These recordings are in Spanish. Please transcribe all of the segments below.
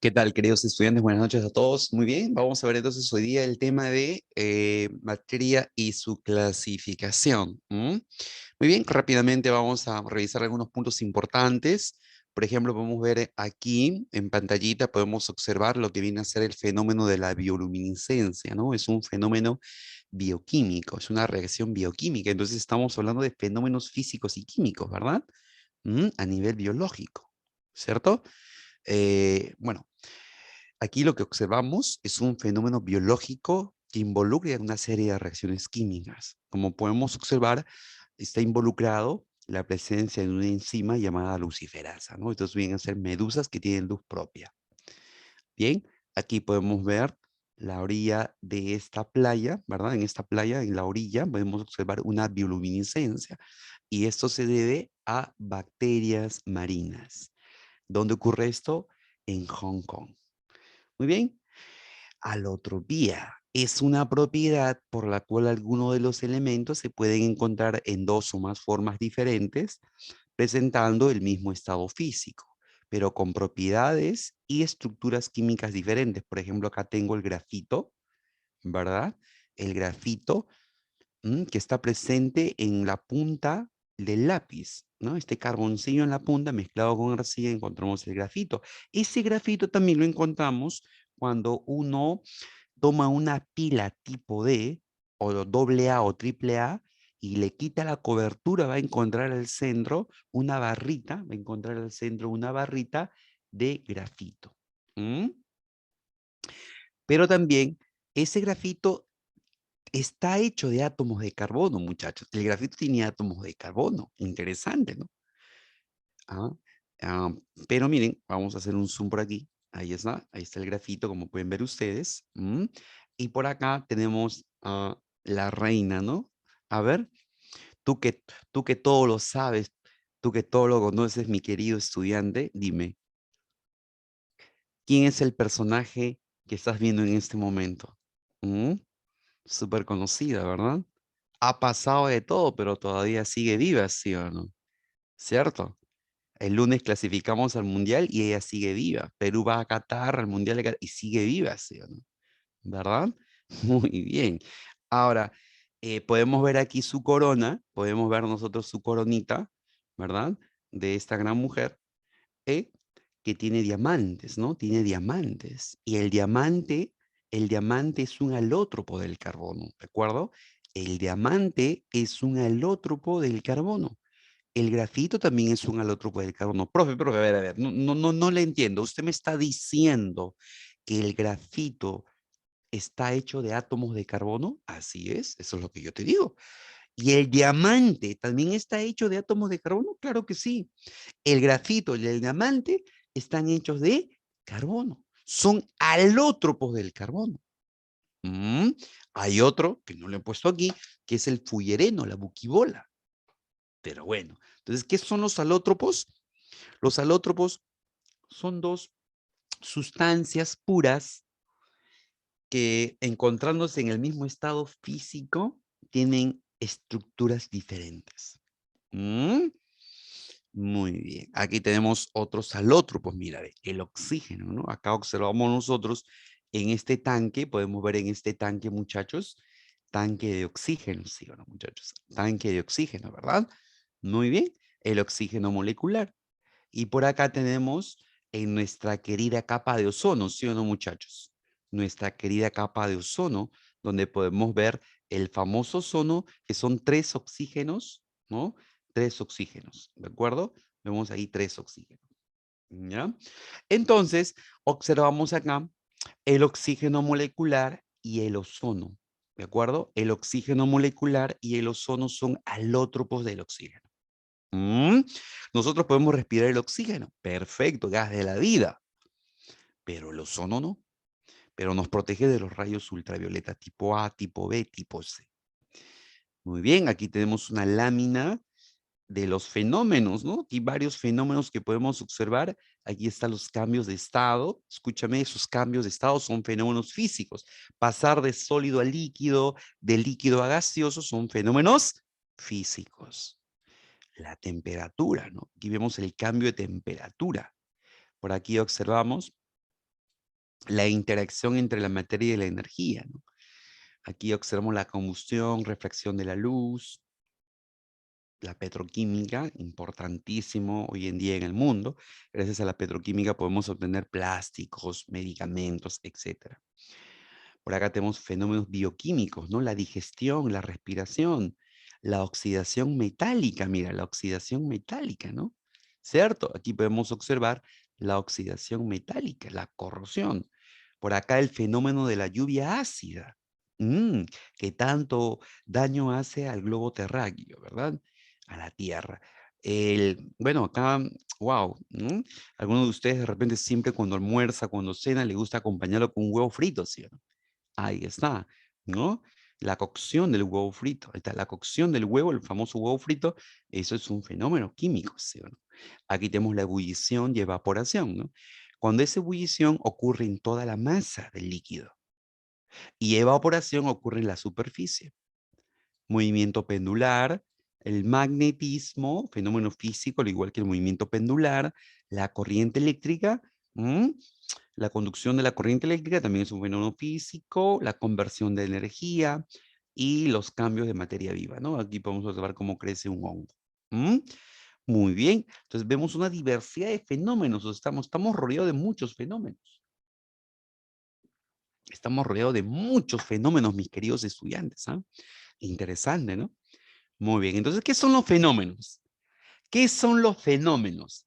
¿Qué tal, queridos estudiantes? Buenas noches a todos. Muy bien, vamos a ver entonces hoy día el tema de materia y su clasificación. Muy bien, rápidamente vamos a revisar algunos puntos importantes. Por ejemplo, podemos ver aquí en pantallita, podemos observar lo que viene a ser el fenómeno de la bioluminiscencia, ¿no? Es un fenómeno bioquímico, es una reacción bioquímica. Entonces estamos hablando de fenómenos físicos y químicos, ¿verdad? A nivel biológico, ¿cierto? Bueno. Aquí lo que observamos es un fenómeno biológico que involucra una serie de reacciones químicas. Como podemos observar, está involucrado la presencia de una enzima llamada luciferasa, ¿no? Estos vienen a ser medusas que tienen luz propia. Bien, aquí podemos ver la orilla de esta playa, ¿verdad? En esta playa, en la orilla, podemos observar una bioluminiscencia y esto se debe a bacterias marinas. ¿Dónde ocurre esto? En Hong Kong. Muy bien. Alotropía es una propiedad por la cual algunos de los elementos se pueden encontrar en dos o más formas diferentes, presentando el mismo estado físico, pero con propiedades y estructuras químicas diferentes. Por ejemplo, acá tengo el grafito, ¿verdad? El grafito que está presente en la punta del lápiz, ¿no? Este carboncillo en la punta mezclado con arcilla encontramos el grafito. Ese grafito también lo encontramos cuando uno toma una pila tipo D o doble A o triple A y le quita la cobertura, va a encontrar al centro una barrita, va a encontrar al centro una barrita de grafito. ¿Mm? Pero también ese grafito está hecho de átomos de carbono, muchachos. El grafito tiene átomos de carbono. Interesante, ¿no? Ah, ah, pero miren, vamos a hacer un zoom por aquí. Ahí está el grafito, como pueden ver ustedes. Y por acá tenemos a la reina, ¿no? A ver, tú que, tú que todo lo sabes, tú que todo lo conoces, mi querido estudiante, dime, ¿quién es el personaje que estás viendo en este momento? ¿Mm? Súper conocida, ¿verdad? Ha pasado de todo, pero todavía sigue viva, ¿sí o no? ¿Cierto? El lunes clasificamos al Mundial y ella sigue viva. Perú va a Qatar al Mundial y sigue viva, ¿sí o no? ¿Verdad? Muy bien. Ahora, podemos ver aquí su corona, podemos ver nosotros su coronita, ¿verdad? De esta gran mujer, ¿eh? Que tiene diamantes, ¿no? Tiene diamantes. Y el diamante es un alótropo del carbono, ¿de acuerdo? El diamante es un alótropo del carbono. El grafito también es un alótropo del carbono. Profe, a ver, no le entiendo. Usted me está diciendo que el grafito está hecho de átomos de carbono. Así es, eso es lo que yo te digo. ¿Y el diamante también está hecho de átomos de carbono? Claro que sí. El grafito y el diamante están hechos de carbono. Son alótropos del carbono. Mm, Hay otro que no lo he puesto aquí, que es el fullereno, la buquibola. Pero bueno, entonces, ¿qué son los alótropos? Los alótropos son dos sustancias puras que encontrándose en el mismo estado físico tienen estructuras diferentes. ¿Mm? Muy bien. Aquí tenemos otros alótropos. Mira, ve, el oxígeno, ¿no? Acá observamos nosotros en este tanque, podemos ver en este tanque, muchachos, tanque de oxígeno, ¿sí o no, muchachos? Tanque de oxígeno, ¿verdad? Muy bien. El oxígeno molecular. Y por acá tenemos en nuestra querida capa de ozono, ¿sí o no, muchachos? Nuestra querida capa de ozono, donde podemos ver el famoso ozono, que son tres oxígenos, ¿no? Tres oxígenos, ¿de acuerdo? Vemos ahí tres oxígenos, ¿ya? Entonces, observamos acá el oxígeno molecular y el ozono, ¿de acuerdo? El oxígeno molecular y el ozono son alótropos del oxígeno. Mm, Nosotros podemos respirar el oxígeno, perfecto, gas de la vida, pero el ozono no, pero nos protege de los rayos ultravioleta tipo A, tipo B, tipo C. Muy bien, aquí tenemos una lámina de los fenómenos, ¿no? Aquí varios fenómenos que podemos observar. Aquí están los cambios de estado. Escúchame, esos cambios de estado son fenómenos físicos. Pasar de sólido a líquido, de líquido a gaseoso, son fenómenos físicos. La temperatura, ¿no? Aquí vemos el cambio de temperatura. Por aquí observamos la interacción entre la materia y la energía, ¿no? Aquí observamos la combustión, refracción de la luz, la petroquímica, importantísimo hoy en día en el mundo. Gracias a la petroquímica podemos obtener plásticos, medicamentos, etcétera. Por acá tenemos fenómenos bioquímicos, ¿no? La digestión, la respiración, la oxidación metálica, mira, la oxidación metálica, ¿no? ¿Cierto? Aquí podemos observar la oxidación metálica, la corrosión. Por acá el fenómeno de la lluvia ácida, mm, que tanto daño hace al globo terráqueo, ¿verdad? A la Tierra. Bueno, acá, wow, algunos de ustedes de repente siempre cuando almuerza, cuando cena, le gusta acompañarlo con un huevo frito, ¿sí o no? Ahí está, ¿no? La cocción del huevo frito. Ahí está, la cocción del huevo, el famoso huevo frito, eso es un fenómeno químico, ¿sí o no? Aquí tenemos la ebullición y evaporación, ¿no? Cuando esa ebullición ocurre en toda la masa del líquido y evaporación ocurre en la superficie. Movimiento pendular, el magnetismo, fenómeno físico, al igual que el movimiento pendular, la corriente eléctrica, la conducción de la corriente eléctrica también es un fenómeno físico, la conversión de energía y los cambios de materia viva, ¿no? Aquí podemos observar cómo crece un hongo. ¿Mm? Muy bien, entonces vemos una diversidad de fenómenos, estamos rodeados de muchos fenómenos. Estamos rodeados de muchos fenómenos, mis queridos estudiantes, ¿ah? Interesante, ¿no? Muy bien, entonces, ¿qué son los fenómenos? ¿Qué son los fenómenos?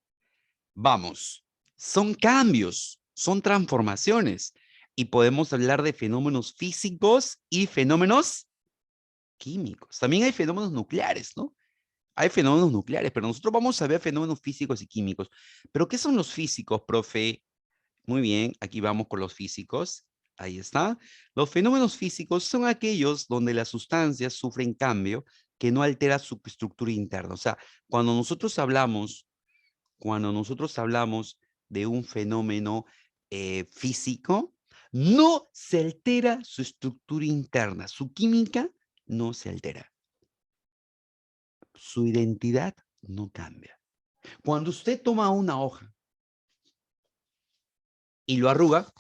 Vamos, son cambios, son transformaciones y podemos hablar de fenómenos físicos y fenómenos químicos. También hay fenómenos nucleares, ¿no? Hay fenómenos nucleares, pero nosotros vamos a ver fenómenos físicos y químicos. ¿Pero qué son los físicos, profe? Muy bien, aquí vamos con los físicos. Ahí está. Los fenómenos físicos son aquellos donde las sustancias sufren cambio que no altera su estructura interna. O sea, cuando nosotros hablamos cuando nosotros hablamos de un fenómeno físico, no se altera su estructura interna, su química no se altera, su identidad no cambia. Cuando usted toma una hoja y lo arruga,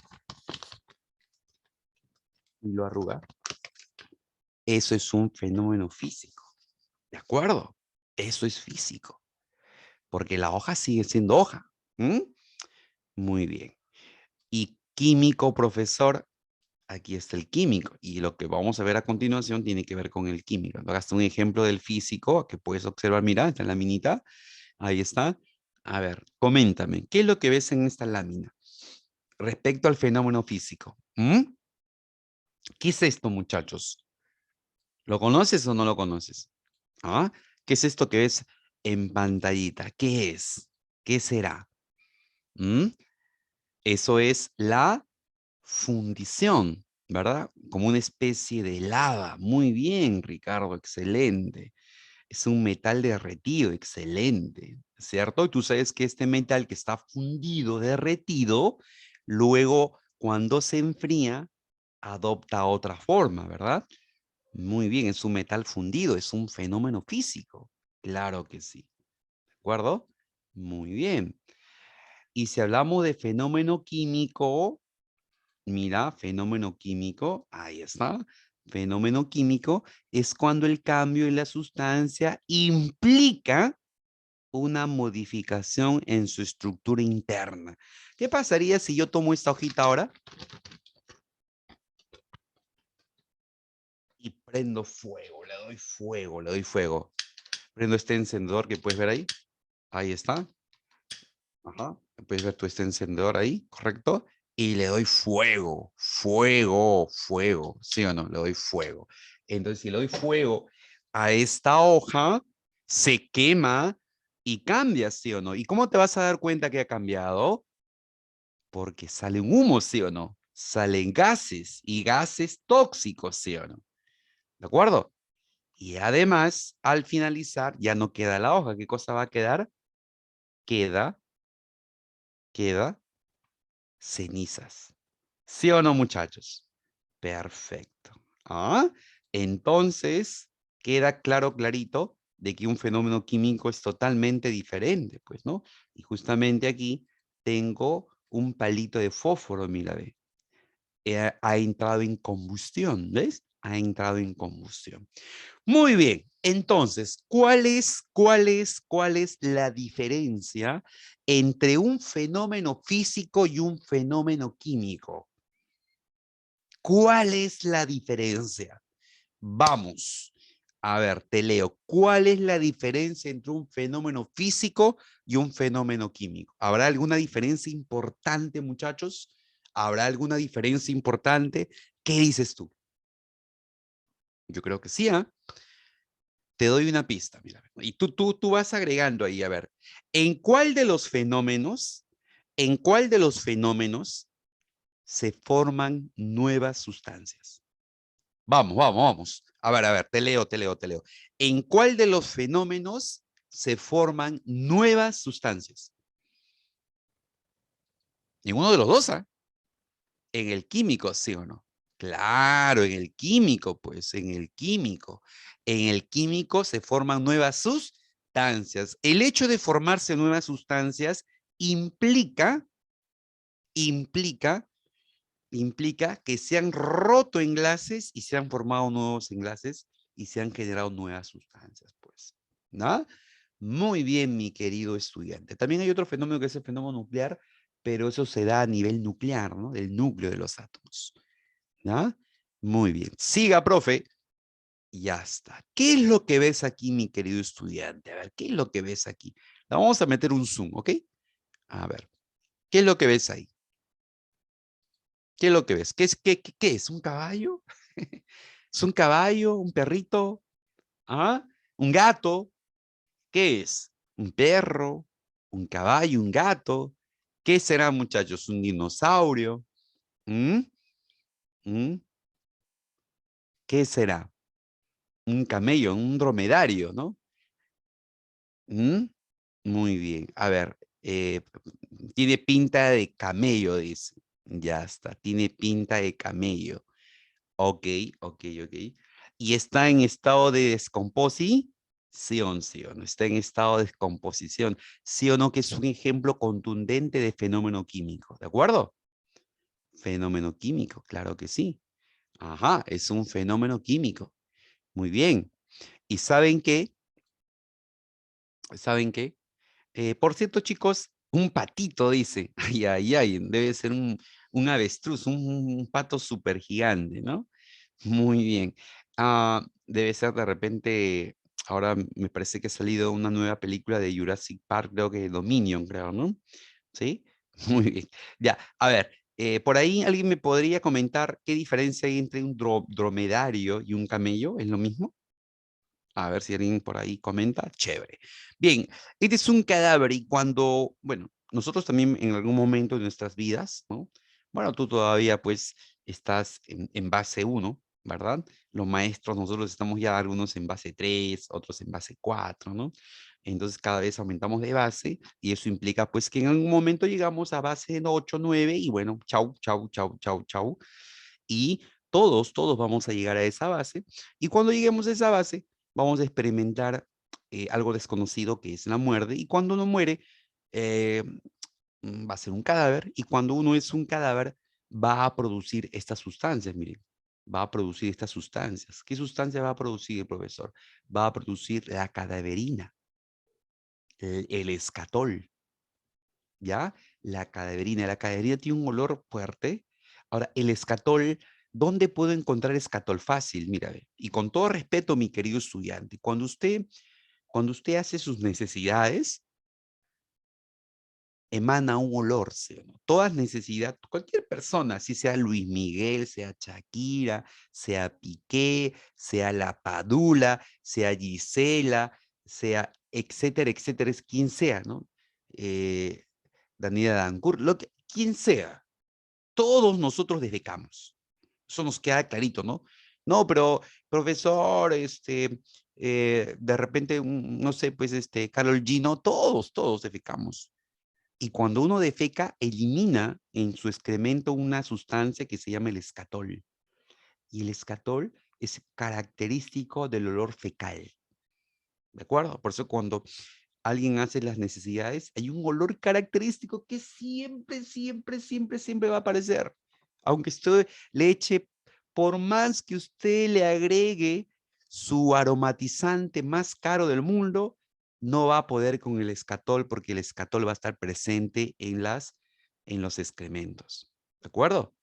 eso es un fenómeno físico, ¿de acuerdo? Eso es físico, porque la hoja sigue siendo hoja. ¿Mm? Muy bien. Y químico, profesor, aquí está el químico y lo que vamos a ver a continuación tiene que ver con el químico. Hagas un ejemplo del físico que puedes observar, mira, esta laminita, ahí está. A ver, coméntame, ¿qué es lo que ves en esta lámina respecto al fenómeno físico? ¿Qué es esto, muchachos? ¿Lo conoces o no lo conoces? ¿Ah? ¿Qué es esto que ves en pantallita? ¿Qué es? ¿Qué será? ¿Mm? Eso es la fundición, ¿verdad? Como una especie de lava. Muy bien, Ricardo, excelente. Es un metal derretido, excelente, ¿cierto? Y tú sabes que este metal que está fundido, derretido, luego cuando se enfría, adopta otra forma, ¿verdad? Muy bien, es un metal fundido, es un fenómeno físico. Claro que sí, ¿de acuerdo? Muy bien. Y si hablamos de fenómeno químico, mira, fenómeno químico, ahí está. Fenómeno químico es cuando el cambio en la sustancia implica una modificación en su estructura interna. ¿Qué pasaría si yo tomo esta hojita ahora y prendo fuego? Le doy fuego, le doy fuego. Prendo este encendedor que puedes ver ahí. Ahí está. Ajá. Puedes ver tu este encendedor ahí, ¿correcto? Y le doy fuego, fuego, fuego. ¿Sí o no? Le doy fuego. Entonces, si le doy fuego a esta hoja, se quema y cambia, ¿sí o no? ¿Y cómo te vas a dar cuenta que ha cambiado? Porque sale un humo, ¿sí o no? Salen gases y gases tóxicos, ¿sí o no? ¿De acuerdo? Y además, al finalizar, ya no queda la hoja. ¿Qué cosa va a quedar? Queda, queda cenizas. ¿Sí o no, muchachos? Perfecto. ¿Ah? Entonces, queda claro, clarito, de que un fenómeno químico es totalmente diferente, pues, ¿no? Y justamente aquí tengo un palito de fósforo, mira, ve. ha entrado en combustión, ¿ves? Ha entrado en combustión. Muy bien, entonces, ¿cuál es la diferencia entre un fenómeno físico y un fenómeno químico? ¿Cuál es la diferencia? Vamos, a ver, te leo. ¿Cuál es la diferencia entre un fenómeno físico y un fenómeno químico? ¿Habrá alguna diferencia importante, muchachos? ¿Habrá alguna diferencia importante? ¿Qué dices tú? Yo creo que sí, ¿ah? Te doy una pista, mira. Y tú vas agregando ahí, a ver, en cuál de los fenómenos se forman nuevas sustancias? Vamos, vamos, vamos. A ver, te leo. ¿En cuál de los fenómenos se forman nuevas sustancias? En uno de los dos, ¿ah? En el químico, ¿sí o no? Claro, en el químico, pues, en el químico. En el químico se forman nuevas sustancias. El hecho de formarse nuevas sustancias implica, implica, implica que se han roto enlaces y se han formado nuevos enlaces y se han generado nuevas sustancias, pues. ¿No? Muy bien, mi querido estudiante. También hay otro fenómeno que es el fenómeno nuclear, pero eso se da a nivel nuclear, ¿no? Del núcleo de los átomos. ¿Ya? Muy bien. Siga, profe. Ya está. ¿Qué es lo que ves aquí, mi querido estudiante? A ver, ¿qué es lo que ves aquí? Le vamos a meter un zoom, ¿ok? A ver, ¿qué es lo que ves ahí? ¿Qué es lo que ves? ¿Qué es? ¿Un caballo? ¿Es un caballo? ¿Un perrito? ¿Ah? ¿Un gato? ¿Qué es? ¿Un perro? ¿Un caballo? ¿Un gato? ¿Qué será, muchachos? ¿Un dinosaurio? ¿Mm? ¿Mm? ¿Qué será? Un camello, un dromedario, ¿no? ¿Mm? Muy bien. A ver, tiene pinta de camello, dice. Ya está, tiene pinta de camello. Ok, ok. ¿Y está en estado de descomposición? Sí o no. Está en estado de descomposición. Sí o no, que es un ejemplo contundente de fenómeno químico. ¿De acuerdo? Fenómeno químico, claro que sí. Ajá, es un fenómeno químico. Muy bien. ¿Y saben qué? ¿Saben qué? Por cierto, chicos, un patito dice, ay, debe ser un avestruz, un pato súper gigante, ¿no? Muy bien. Debe ser de repente, ahora me parece que ha salido una nueva película de Jurassic Park, creo que Dominion, creo, ¿no? ¿Sí? Muy bien. Ya, a ver, por ahí alguien me podría comentar qué diferencia hay entre un dromedario y un camello, ¿es lo mismo? A ver si alguien por ahí comenta. Chévere. Bien, este es un cadáver y cuando, bueno, nosotros también en algún momento de nuestras vidas, ¿no? Bueno, tú todavía pues estás en base uno, ¿verdad? Los maestros, nosotros estamos ya algunos en base 3, otros en base 4, ¿no? Entonces cada vez aumentamos de base y eso implica pues que en algún momento llegamos a base 8, 9 y bueno, chau. Y todos vamos a llegar a esa base y cuando lleguemos a esa base vamos a experimentar algo desconocido que es la muerte y cuando uno muere eh, va a ser un cadáver y cuando uno es un cadáver va a producir estas sustancias, miren, va a producir estas sustancias. ¿Qué sustancia va a producir el profesor? Va a producir la cadaverina, el escatol, ¿ya? La cadaverina tiene un olor fuerte. Ahora, el escatol, ¿dónde puedo encontrar escatol fácil? Mira, ve, y con todo respeto, mi querido estudiante, cuando usted hace sus necesidades, emana un olor, ¿sí o no? Todas necesidades, cualquier persona, si sea Luis Miguel, sea Shakira, sea Piqué, sea La Padula, sea Gisela, sea etcétera, es quien sea, ¿no? Eh, Daniela Dancourt, quien sea, todos nosotros defecamos. Eso nos queda clarito, ¿no? No, pero profesor, de repente, no sé, pues, Karol G, no, todos defecamos. Y cuando uno defeca, elimina en su excremento una sustancia que se llama el escatol. Y el escatol es característico del olor fecal. ¿De acuerdo? Por eso cuando alguien hace las necesidades, hay un olor característico que siempre va a aparecer. Aunque usted le eche, por más que usted le agregue su aromatizante más caro del mundo, no va a poder con el escatol porque el escatol va a estar presente en los excrementos. ¿De acuerdo?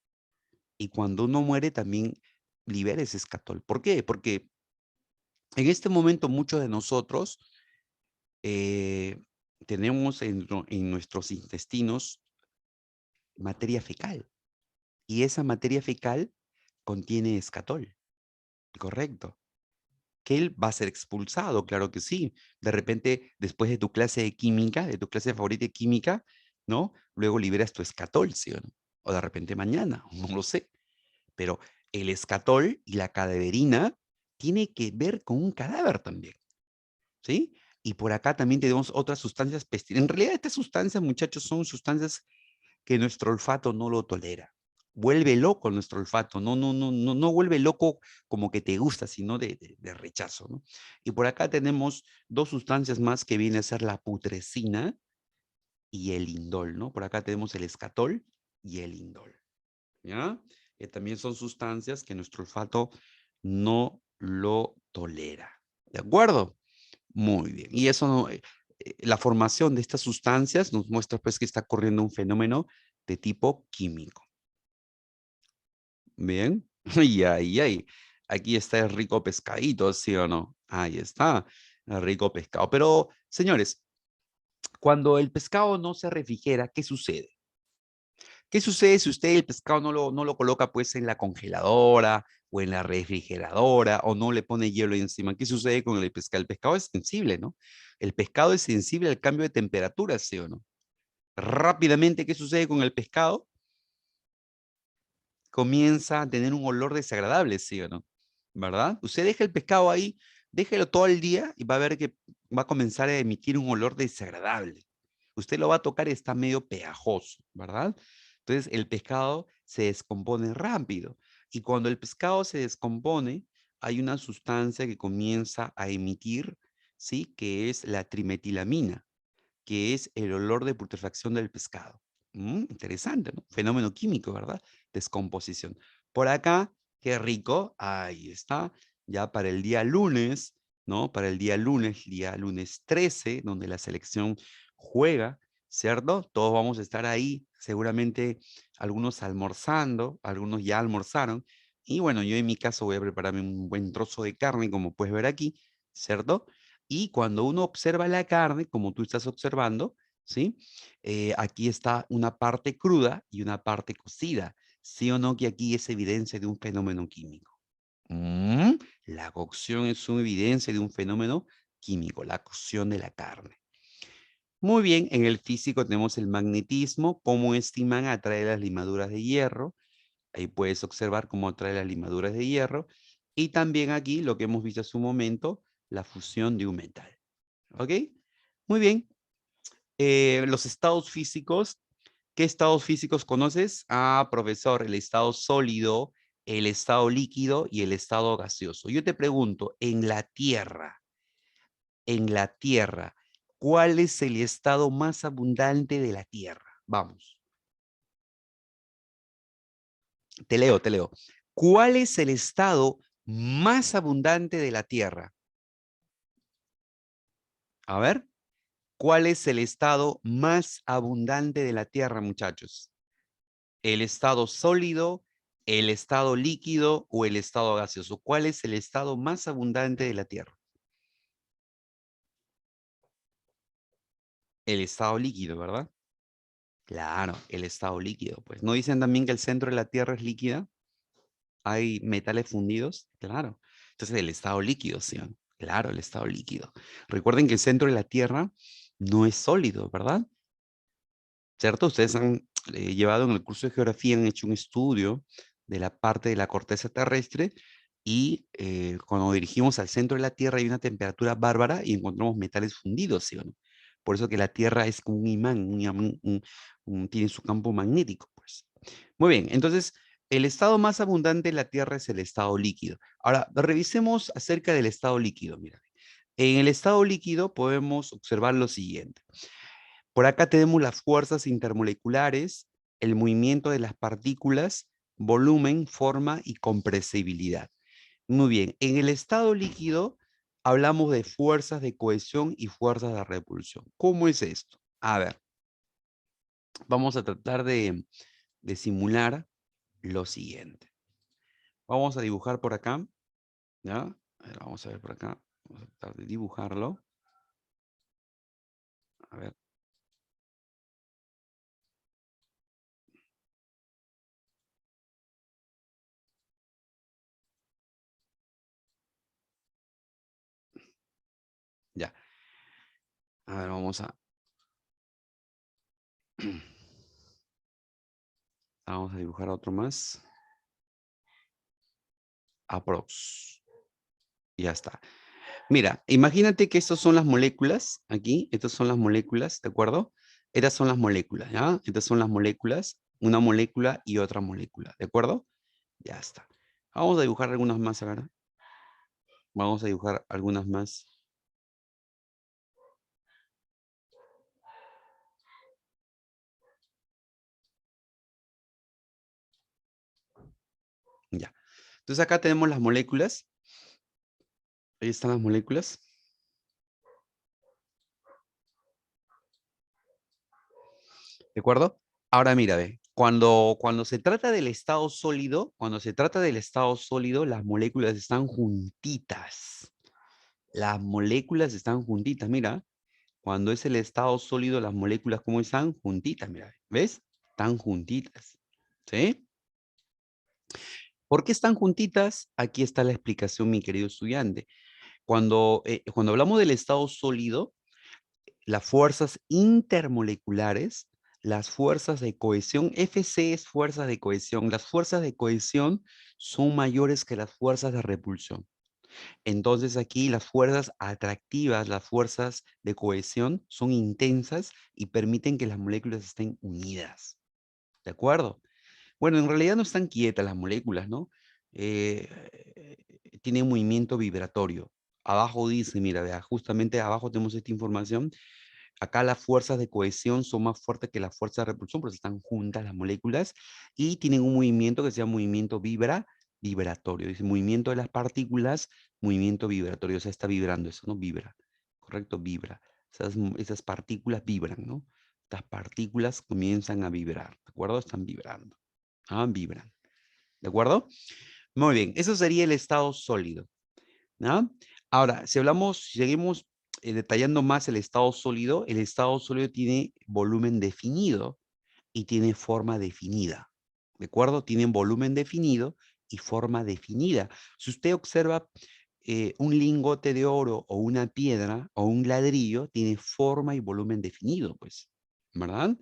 Y cuando uno muere también libera ese escatol. ¿Por qué? Porque en este momento muchos de nosotros eh, tenemos en nuestros intestinos materia fecal y esa materia fecal contiene escatol, correcto. Que él va a ser expulsado, claro que sí. De repente, después de tu clase de química, de tu clase favorita de química, ¿no? Luego liberas tu escatol, ¿sí o no? O de repente mañana, no lo sé. Pero el escatol y la cadaverina tiene que ver con un cadáver también, ¿sí? Y por acá también tenemos otras sustancias pestilentas. En realidad, estas sustancias, muchachos, son sustancias que nuestro olfato no lo tolera. Vuelve loco nuestro olfato, no vuelve loco como que te gusta, sino de rechazo, ¿no? Y por acá tenemos dos sustancias más que viene a ser la putrescina y el indol, ¿no? Por acá tenemos el escatol y el indol, ¿ya? Que también son sustancias que nuestro olfato no lo tolera, ¿de acuerdo? Muy bien. Y eso, la formación de estas sustancias nos muestra pues que está ocurriendo un fenómeno de tipo químico. Bien. Y ahí. Aquí está el rico pescadito, ¿sí o no? Ahí está, el rico pescado. Pero, señores, cuando el pescado no se refrigera, ¿qué sucede? ¿Qué sucede si usted el pescado no lo coloca pues en la congeladora o en la refrigeradora o no le pone hielo encima? ¿Qué sucede con el pescado? El pescado es sensible, ¿no? El pescado es sensible al cambio de temperatura, ¿sí o no? Rápidamente, ¿qué sucede con el pescado? Comienza a tener un olor desagradable, ¿sí o no? ¿Verdad? Usted deja el pescado ahí, déjelo todo el día y va a ver que va a comenzar a emitir un olor desagradable. Usted lo va a tocar y está medio pegajoso, ¿verdad? Entonces el pescado se descompone rápido y cuando el pescado se descompone, hay una sustancia que comienza a emitir, ¿sí? Que es la trimetilamina, que es el olor de putrefacción del pescado. Interesante, ¿no? Fenómeno químico, ¿verdad? Descomposición. Por acá, qué rico, ahí está, ya para el día lunes, ¿no? Para el día lunes 13, donde la selección juega, ¿cierto? Todos vamos a estar ahí, seguramente algunos almorzando, algunos ya almorzaron, y bueno, yo en mi caso voy a prepararme un buen trozo de carne, como puedes ver aquí, ¿cierto? Y cuando uno observa la carne, como tú estás observando, ¿sí? Aquí está una parte cruda y una parte cocida. ¿Sí o no que aquí es evidencia de un fenómeno químico? Mm, La cocción es una evidencia de un fenómeno químico, la cocción de la carne. Muy bien, en el físico tenemos el magnetismo, cómo este imán atrae las limaduras de hierro. Ahí puedes observar cómo atrae las limaduras de hierro. Y también aquí, lo que hemos visto hace un momento, la fusión de un metal. ¿Ok? Muy bien. Los estados físicos. ¿Qué estados físicos conoces? Ah, profesor, el estado sólido, el estado líquido y el estado gaseoso. Yo te pregunto, en la Tierra, ¿cuál es el estado más abundante de la Tierra? Vamos, te leo. ¿Cuál es el estado más abundante de la Tierra? A ver. ¿Cuál es el estado más abundante de la Tierra, muchachos? ¿El estado sólido, el estado líquido o el estado gaseoso? ¿Cuál es el estado más abundante de la Tierra? El estado líquido, ¿verdad? Claro, el estado líquido. Pues, ¿no dicen también que el centro de la Tierra es líquida? Hay metales fundidos, claro. Entonces, el estado líquido, ¿sí? Claro, el estado líquido. Recuerden que el centro de la Tierra no es sólido, ¿verdad? ¿Cierto? Ustedes han llevado en el curso de geografía, han hecho un estudio de la parte de la corteza terrestre y cuando dirigimos al centro de la Tierra hay una temperatura bárbara y encontramos metales fundidos, ¿sí o no? Por eso que la Tierra es como un imán, tiene su campo magnético, pues. Muy bien, entonces el estado más abundante de la Tierra es el estado líquido. Ahora, revisemos acerca del estado líquido, mira. En el estado líquido podemos observar lo siguiente. Por acá tenemos las fuerzas intermoleculares, el movimiento de las partículas, volumen, forma y compresibilidad. Muy bien, en el estado líquido hablamos de fuerzas de cohesión y fuerzas de repulsión. ¿Cómo es esto? A ver, vamos a tratar de simular lo siguiente. Vamos a dibujar por acá, ¿ya? A ver, vamos a ver por acá. Vamos a tratar de dibujarlo. A ver. Ya. A ver, vamos a dibujar otro más. Aprox. Ya está. Mira, imagínate que estas son las moléculas, aquí, estas son las moléculas, ¿de acuerdo? Estas son las moléculas, ¿ya? Estas son las moléculas, una molécula y otra molécula, ¿de acuerdo? Ya está. Vamos a dibujar algunas más, a ver. Vamos a dibujar algunas más. Ya. Entonces acá tenemos las moléculas. Ahí están las moléculas. ¿De acuerdo? Ahora mira, ve. Cuando se trata del estado sólido, las moléculas están juntitas. Las moléculas están juntitas, mira. Cuando es el estado sólido, las moléculas, ¿cómo están? Juntitas, mira. ¿Ves? Están juntitas. ¿Sí? ¿Por qué están juntitas? Aquí está la explicación, mi querido estudiante. Cuando hablamos del estado sólido, las fuerzas intermoleculares, las fuerzas de cohesión, FC es fuerza de cohesión. Las fuerzas de cohesión son mayores que las fuerzas de repulsión. Entonces aquí las fuerzas atractivas, las fuerzas de cohesión son intensas y permiten que las moléculas estén unidas. ¿De acuerdo? Bueno, en realidad no están quietas las moléculas, ¿no? Tienen movimiento vibratorio. Abajo dice, mira, vea, justamente abajo tenemos esta información. Acá las fuerzas de cohesión son más fuertes que las fuerzas de repulsión, porque están juntas las moléculas y tienen un movimiento que se llama movimiento vibratorio. Dice movimiento de las partículas, movimiento vibratorio. O sea, está vibrando eso, ¿no? Vibra. ¿Correcto? Vibra. Esas partículas vibran, ¿no? Estas partículas comienzan a vibrar, ¿de acuerdo? Están vibrando. Ah, vibran. ¿De acuerdo? Muy bien. Eso sería el estado sólido. ¿No? Ahora, si seguimos detallando más el estado sólido tiene volumen definido y tiene forma definida. ¿De acuerdo? Tienen volumen definido y forma definida. Si usted observa un lingote de oro o una piedra o un ladrillo, tiene forma y volumen definido, pues, ¿verdad?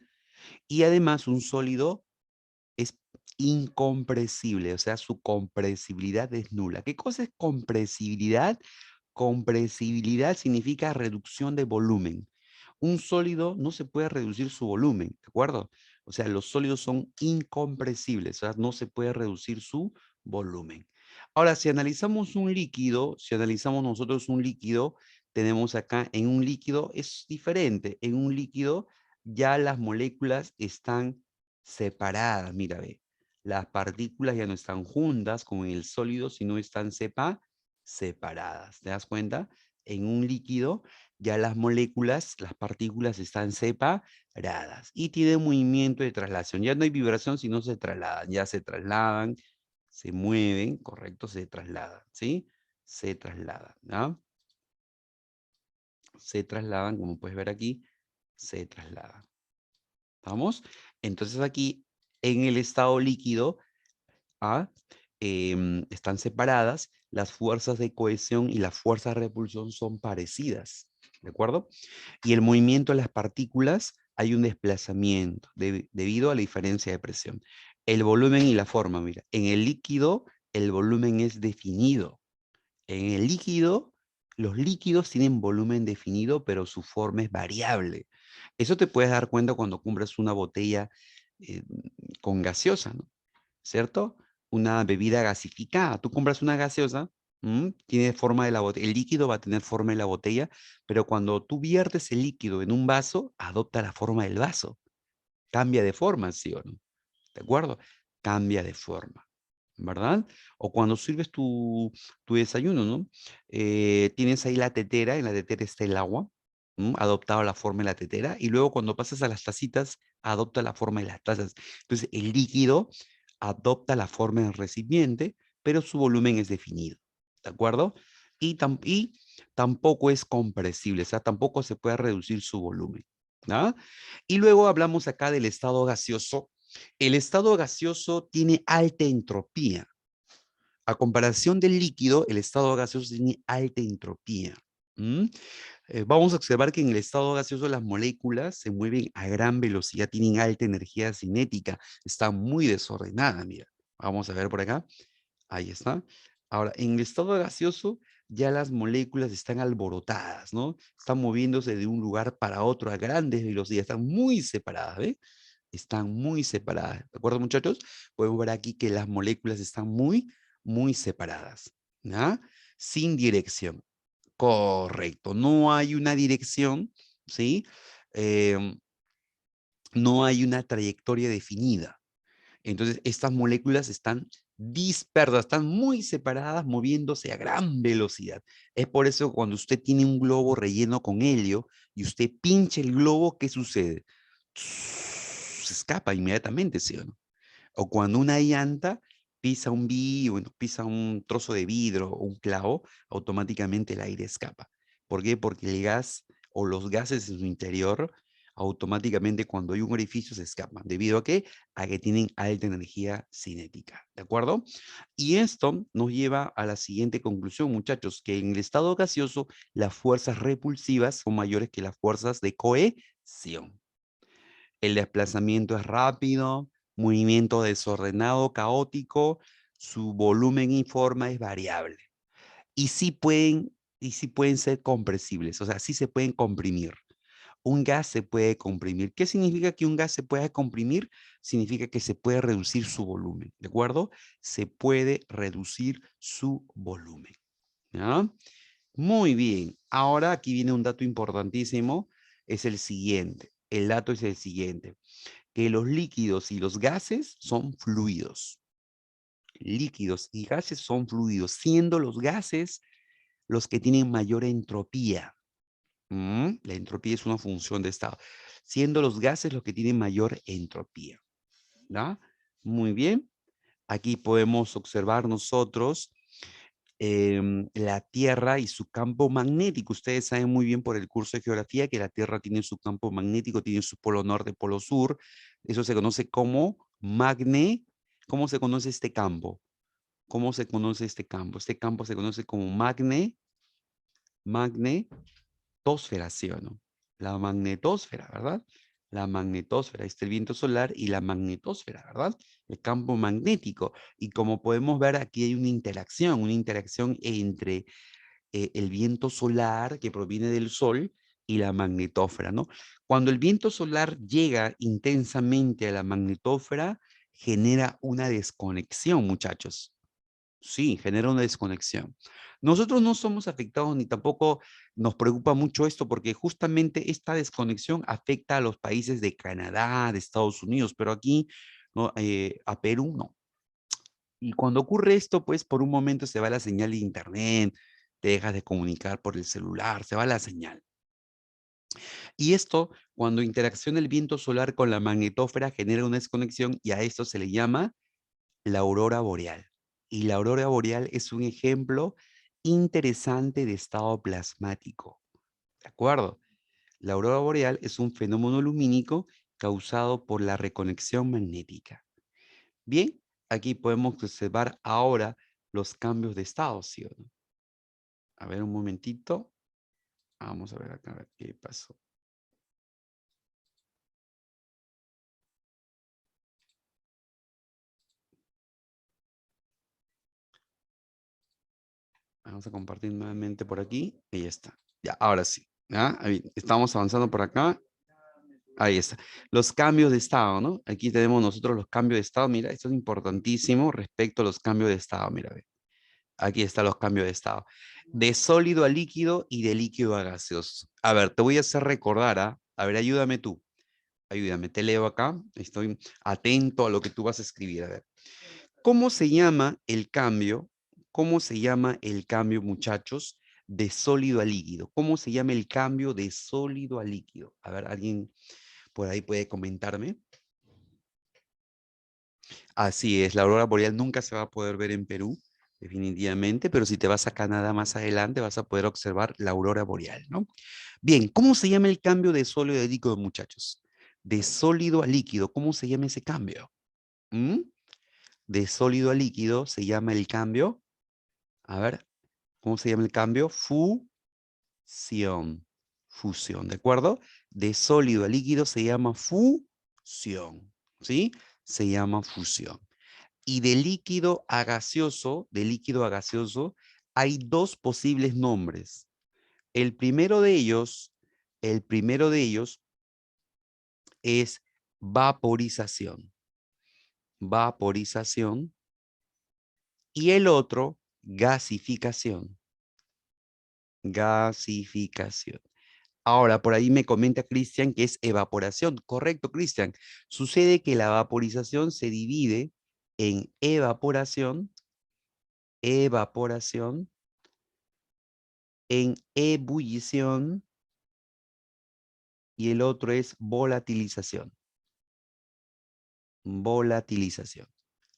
Y además un sólido es incompresible, o sea, su compresibilidad es nula. ¿Qué cosa es compresibilidad? Compresibilidad significa reducción de volumen. Un sólido no se puede reducir su volumen, ¿de acuerdo? O sea, los sólidos son incompresibles, o sea, no se puede reducir su volumen. Ahora, si analizamos un líquido, si analizamos nosotros un líquido, tenemos acá en un líquido, es diferente. En un líquido ya las moléculas están separadas, mira, ve. Las partículas ya no están juntas como en el sólido, sino están separadas. ¿Te das cuenta? En un líquido ya las moléculas, las partículas están separadas y tienen movimiento de traslación. Ya no hay vibración, sino se trasladan. Ya se trasladan, se mueven, correcto, se trasladan, ¿sí? Se trasladan, ¿no? Se trasladan, como puedes ver aquí, se trasladan. ¿Vamos? Entonces aquí, en el estado líquido, ¿ah? Están separadas, las fuerzas de cohesión y las fuerzas de repulsión son parecidas, ¿de acuerdo? Y el movimiento de las partículas hay un desplazamiento debido a la diferencia de presión. El volumen y la forma, mira, en el líquido el volumen es definido. En el líquido, los líquidos tienen volumen definido, pero su forma es variable. Eso te puedes dar cuenta cuando compras una botella eh, con gaseosa, ¿no? ¿Cierto? Una bebida gasificada. Tú compras una gaseosa, tiene forma de la botella. El líquido va a tener forma de la botella, pero cuando tú viertes el líquido en un vaso, adopta la forma del vaso. Cambia de forma, ¿sí o no? ¿De acuerdo? cambia de forma, ¿verdad? O cuando sirves tu desayuno, ¿no? Tienes ahí la tetera, en la tetera está el agua, ¿m? Adoptado la forma de la tetera, y luego cuando pasas a las tacitas, adopta la forma de las tazas. Entonces, el líquido adopta la forma del recipiente, pero su volumen es definido, ¿de acuerdo? Y tampoco es compresible, o sea, tampoco se puede reducir su volumen, ¿no? Y luego hablamos acá del estado gaseoso. El estado gaseoso tiene alta entropía. A comparación del líquido, el estado gaseoso tiene alta entropía. ¿Mm? Vamos a observar que en el estado gaseoso las moléculas se mueven a gran velocidad, tienen alta energía cinética, está muy desordenada, mira. Vamos a ver por acá. Ahí está. Ahora, en el estado gaseoso ya las moléculas están alborotadas, ¿no? Están moviéndose de un lugar para otro a grandes velocidades, están muy separadas, ¿ves? Están muy separadas. ¿De acuerdo, muchachos? Podemos ver aquí que las moléculas están muy separadas, ¿ya? Sin dirección. Correcto. No hay una dirección, ¿sí? Em, no hay una trayectoria definida. Entonces, estas moléculas están dispersas, están muy separadas, moviéndose a gran velocidad. Es por eso que cuando usted tiene un globo relleno con helio y usted pincha el globo, ¿qué sucede? Se escapa inmediatamente, ¿sí o no? O cuando una llanta pisa bueno, pisa un trozo de vidrio o un clavo, automáticamente el aire escapa. ¿Por qué? Porque el gas o los gases en su interior, automáticamente cuando hay un orificio se escapan. ¿Debido a qué? A que tienen alta energía cinética. ¿De acuerdo? Y esto nos lleva a la siguiente conclusión, muchachos, que en el estado gaseoso las fuerzas repulsivas son mayores que las fuerzas de cohesión. El desplazamiento es rápido, movimiento desordenado, caótico, su volumen y forma es variable. Y sí pueden ser compresibles, o sea, sí se pueden comprimir. Un gas se puede comprimir. ¿Qué significa que un gas se pueda comprimir? Significa que se puede reducir su volumen, ¿de acuerdo? Se puede reducir su volumen. ¿Ya? Muy bien. Ahora aquí viene un dato importantísimo, es el siguiente. El dato es el siguiente, que los líquidos y los gases son fluidos. Líquidos y gases son fluidos, siendo los gases los que tienen mayor entropía. La entropía es una función de estado. Siendo los gases los que tienen mayor entropía. ¿Ya? Muy bien. Aquí podemos observar nosotros la Tierra y su campo magnético. Ustedes saben muy bien por el curso de geografía que la Tierra tiene su campo magnético, tiene su polo norte, polo sur. Eso se conoce como ¿Cómo se conoce este campo? ¿Cómo se conoce este campo? Este campo se conoce como magnetosfera, ¿sí o no? La magnetosfera, ¿verdad? La magnetosfera, este el viento solar y la magnetosfera, ¿verdad? El campo magnético. Y como podemos ver, aquí hay una interacción entre el viento solar que proviene del sol y la magnetósfera, ¿no? Cuando el viento solar llega intensamente a la magnetósfera, genera una desconexión, muchachos. Sí, genera una desconexión. Nosotros no somos afectados ni tampoco nos preocupa mucho esto porque justamente esta desconexión afecta a los países de Canadá, de Estados Unidos, pero aquí no, a Perú no. Y cuando ocurre esto, pues por un momento se va la señal de internet, te dejas de comunicar por el celular, se va la señal. Y esto, cuando interacciona el viento solar con la magnetósfera, genera una desconexión y a esto se le llama la aurora boreal. Y la aurora boreal es un ejemplo interesante de estado plasmático. ¿De acuerdo? La aurora boreal es un fenómeno lumínico causado por la reconexión magnética. Bien, aquí podemos observar ahora los cambios de estado, ¿sí o no? A ver un momentito. Vamos a ver acá, a ver qué pasó. Vamos a compartir nuevamente por aquí. Y ya está. Ya, ahora sí. ¿Ya? Ahí, estamos avanzando por acá. Ahí está. Los cambios de estado, ¿no? Aquí tenemos nosotros los cambios de estado. Mira, esto es importantísimo respecto a los cambios de estado. Mira, ve. Aquí están los cambios de estado. De sólido a líquido y de líquido a gaseoso. A ver, te voy a hacer recordar, ¿ah? A ver, ayúdame tú. Ayúdame, te leo acá. Estoy atento a lo que tú vas a escribir. A ver. ¿Cómo se llama el cambio? ¿Cómo se llama el cambio, muchachos, de sólido a líquido? ¿Cómo se llama el cambio de sólido a líquido? A ver, ¿alguien por ahí puede comentarme? Así es, la aurora boreal nunca se va a poder ver en Perú, definitivamente, pero si te vas a Canadá más adelante vas a poder observar la aurora boreal, ¿no? Bien, ¿cómo se llama el cambio de sólido a líquido, muchachos? De sólido a líquido, ¿cómo se llama ese cambio? ¿Mm? De sólido a líquido se llama el cambio, a ver, ¿cómo se llama el cambio? Fusión. Fusión, ¿de acuerdo? De sólido a líquido se llama fusión, ¿sí? Se llama fusión. Y de líquido a gaseoso, hay dos posibles nombres. El primero de ellos, el primero de ellos es vaporización. Vaporización. Y el otro, gasificación. Gasificación. Ahora, por ahí me comenta Cristian que es evaporación. Correcto, Cristian. Sucede que la vaporización se divide en evaporación, en ebullición y el otro es volatilización. Volatilización.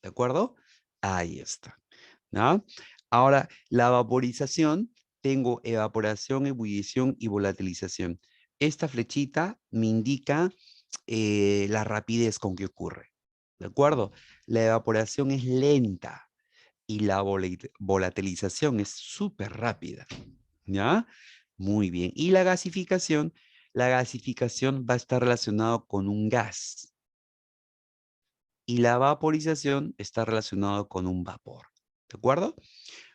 ¿De acuerdo? Ahí está. ¿No? Ahora, la vaporización, tengo evaporación, ebullición y volatilización. Esta flechita me indica la rapidez con que ocurre. ¿De acuerdo? La evaporación es lenta y la volatilización es súper rápida. ¿Ya? Muy bien. Y la gasificación va a estar relacionado con un gas. Y la vaporización está relacionado con un vapor. ¿De acuerdo?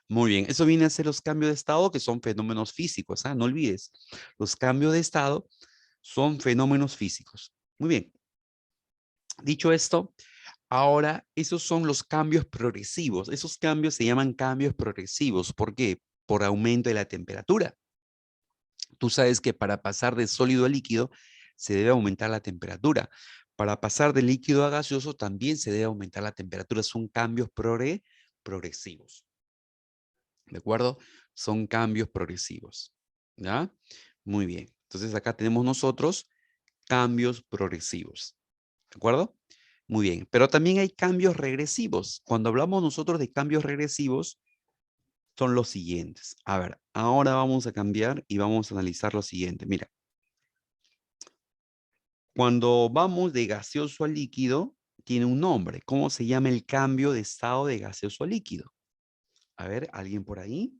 Muy bien. Eso viene a ser los cambios de estado, que son fenómenos físicos. ¿Ah? No olvides. Los cambios de estado son fenómenos físicos. Muy bien. Dicho esto, ahora esos son los cambios progresivos. Esos cambios se llaman cambios progresivos. ¿Por qué? Por aumento de la temperatura. Tú sabes que para pasar de sólido a líquido se debe aumentar la temperatura. Para pasar de líquido a gaseoso también se debe aumentar la temperatura. Son cambios progresivos. ¿De acuerdo? Son cambios progresivos. ¿Ya? Muy bien. Entonces acá tenemos nosotros cambios progresivos. ¿De acuerdo? Muy bien. Pero también hay cambios regresivos. Cuando hablamos nosotros de cambios regresivos, son los siguientes. A ver, ahora vamos a cambiar y vamos a analizar lo siguiente. Mira, cuando vamos de gaseoso a líquido, tiene un nombre. ¿Cómo se llama el cambio de estado de gaseoso a líquido? A ver, ¿alguien por ahí?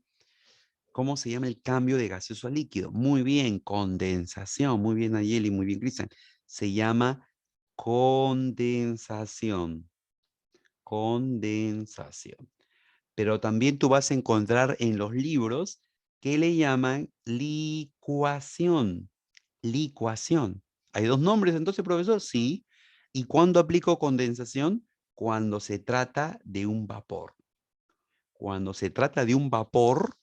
¿Cómo se llama el cambio de gaseoso a líquido? Muy bien, condensación. Muy bien, Ayeli, muy bien, Cristian. Se llama condensación. Condensación. Pero también tú vas a encontrar en los libros que le llaman licuación. Licuación. ¿Hay dos nombres entonces, profesor? Sí. ¿Y cuándo aplico condensación? Cuando se trata de un vapor. Cuando se trata de un vapor,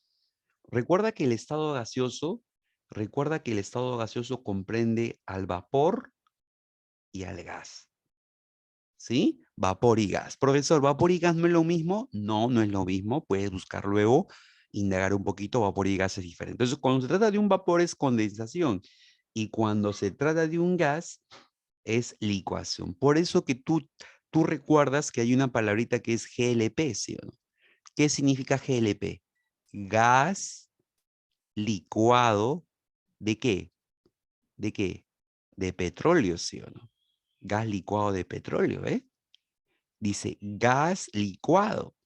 recuerda que el estado gaseoso, recuerda que el estado gaseoso comprende al vapor y al gas. ¿Sí? Vapor y gas. Profesor, ¿vapor y gas no es lo mismo? No, no es lo mismo. Puedes buscar luego, indagar un poquito, vapor y gas es diferente. Entonces, cuando se trata de un vapor es condensación y cuando se trata de un gas es licuación. Por eso que tú recuerdas que hay una palabrita que es GLP, ¿sí o no? ¿Qué significa GLP? Gas licuado, ¿de qué? ¿De qué? De petróleo, ¿sí o no? Gas licuado de petróleo, ¿eh? Dice gas licuado.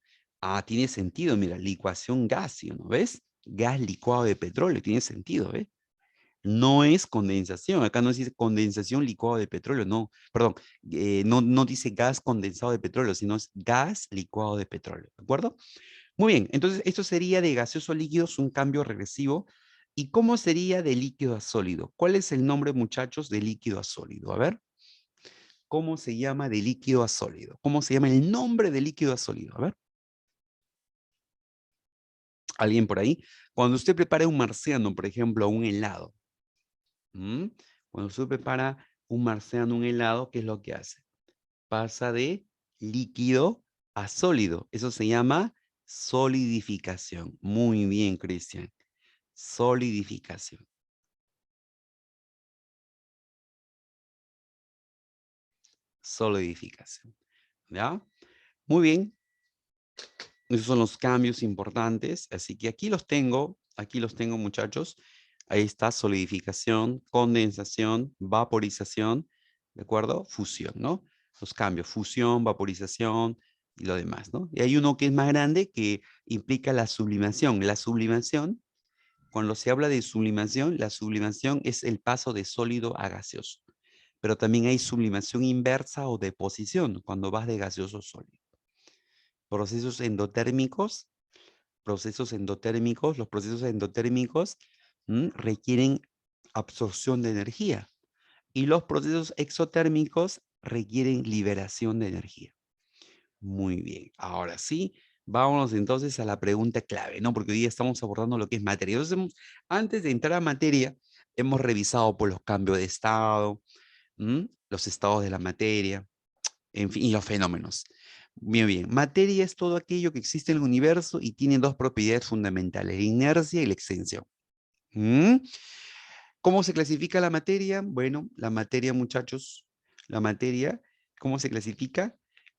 Ah, tiene sentido, mira, licuación gas, ¿sí o no? ¿Ves? Gas licuado de petróleo, tiene sentido, ¿ves? No es condensación, acá no dice condensación licuado de petróleo, no, perdón, no dice gas condensado de petróleo, sino es gas licuado de petróleo, ¿de acuerdo? Muy bien, entonces esto sería de gaseoso a líquido, es un cambio regresivo. ¿Y cómo sería de líquido a sólido? ¿Cuál es el nombre, muchachos, de líquido a sólido? A ver, ¿cómo se llama de líquido a sólido? ¿Cómo se llama el nombre de líquido a sólido? A ver, ¿alguien por ahí? Cuando usted prepara un marciano, por ejemplo, un helado, ¿m? Cuando usted prepara Un marciano, un helado, ¿qué es lo que hace? Pasa de líquido a sólido. Eso se llama solidificación. Muy bien, Cristian. Solidificación. Solidificación. ¿Ya? Muy bien. Esos son los cambios importantes. Así que aquí los tengo, muchachos. Ahí está solidificación, condensación, vaporización, ¿de acuerdo? Fusión, ¿no? Los cambios, fusión, vaporización y lo demás, ¿no? Y hay uno que es más grande que implica la sublimación. La sublimación, cuando se habla de sublimación, la sublimación es el paso de sólido a gaseoso. Pero también hay sublimación inversa o deposición, cuando vas de gaseoso a sólido. Procesos endotérmicos, los procesos endotérmicos requieren absorción de energía y los procesos exotérmicos requieren liberación de energía. Muy bien, ahora sí, vámonos entonces a la pregunta clave, ¿no? Porque hoy día estamos abordando lo que es materia. Entonces, antes de entrar a materia, hemos revisado por los cambios de estado, los estados de la materia, en fin, y los fenómenos. Bien, bien. Materia es todo aquello que existe en el universo y tiene dos propiedades fundamentales, la inercia y la extensión. ¿Mm? ¿Cómo se clasifica la materia? Bueno, la materia, muchachos, la materia, ¿cómo se clasifica?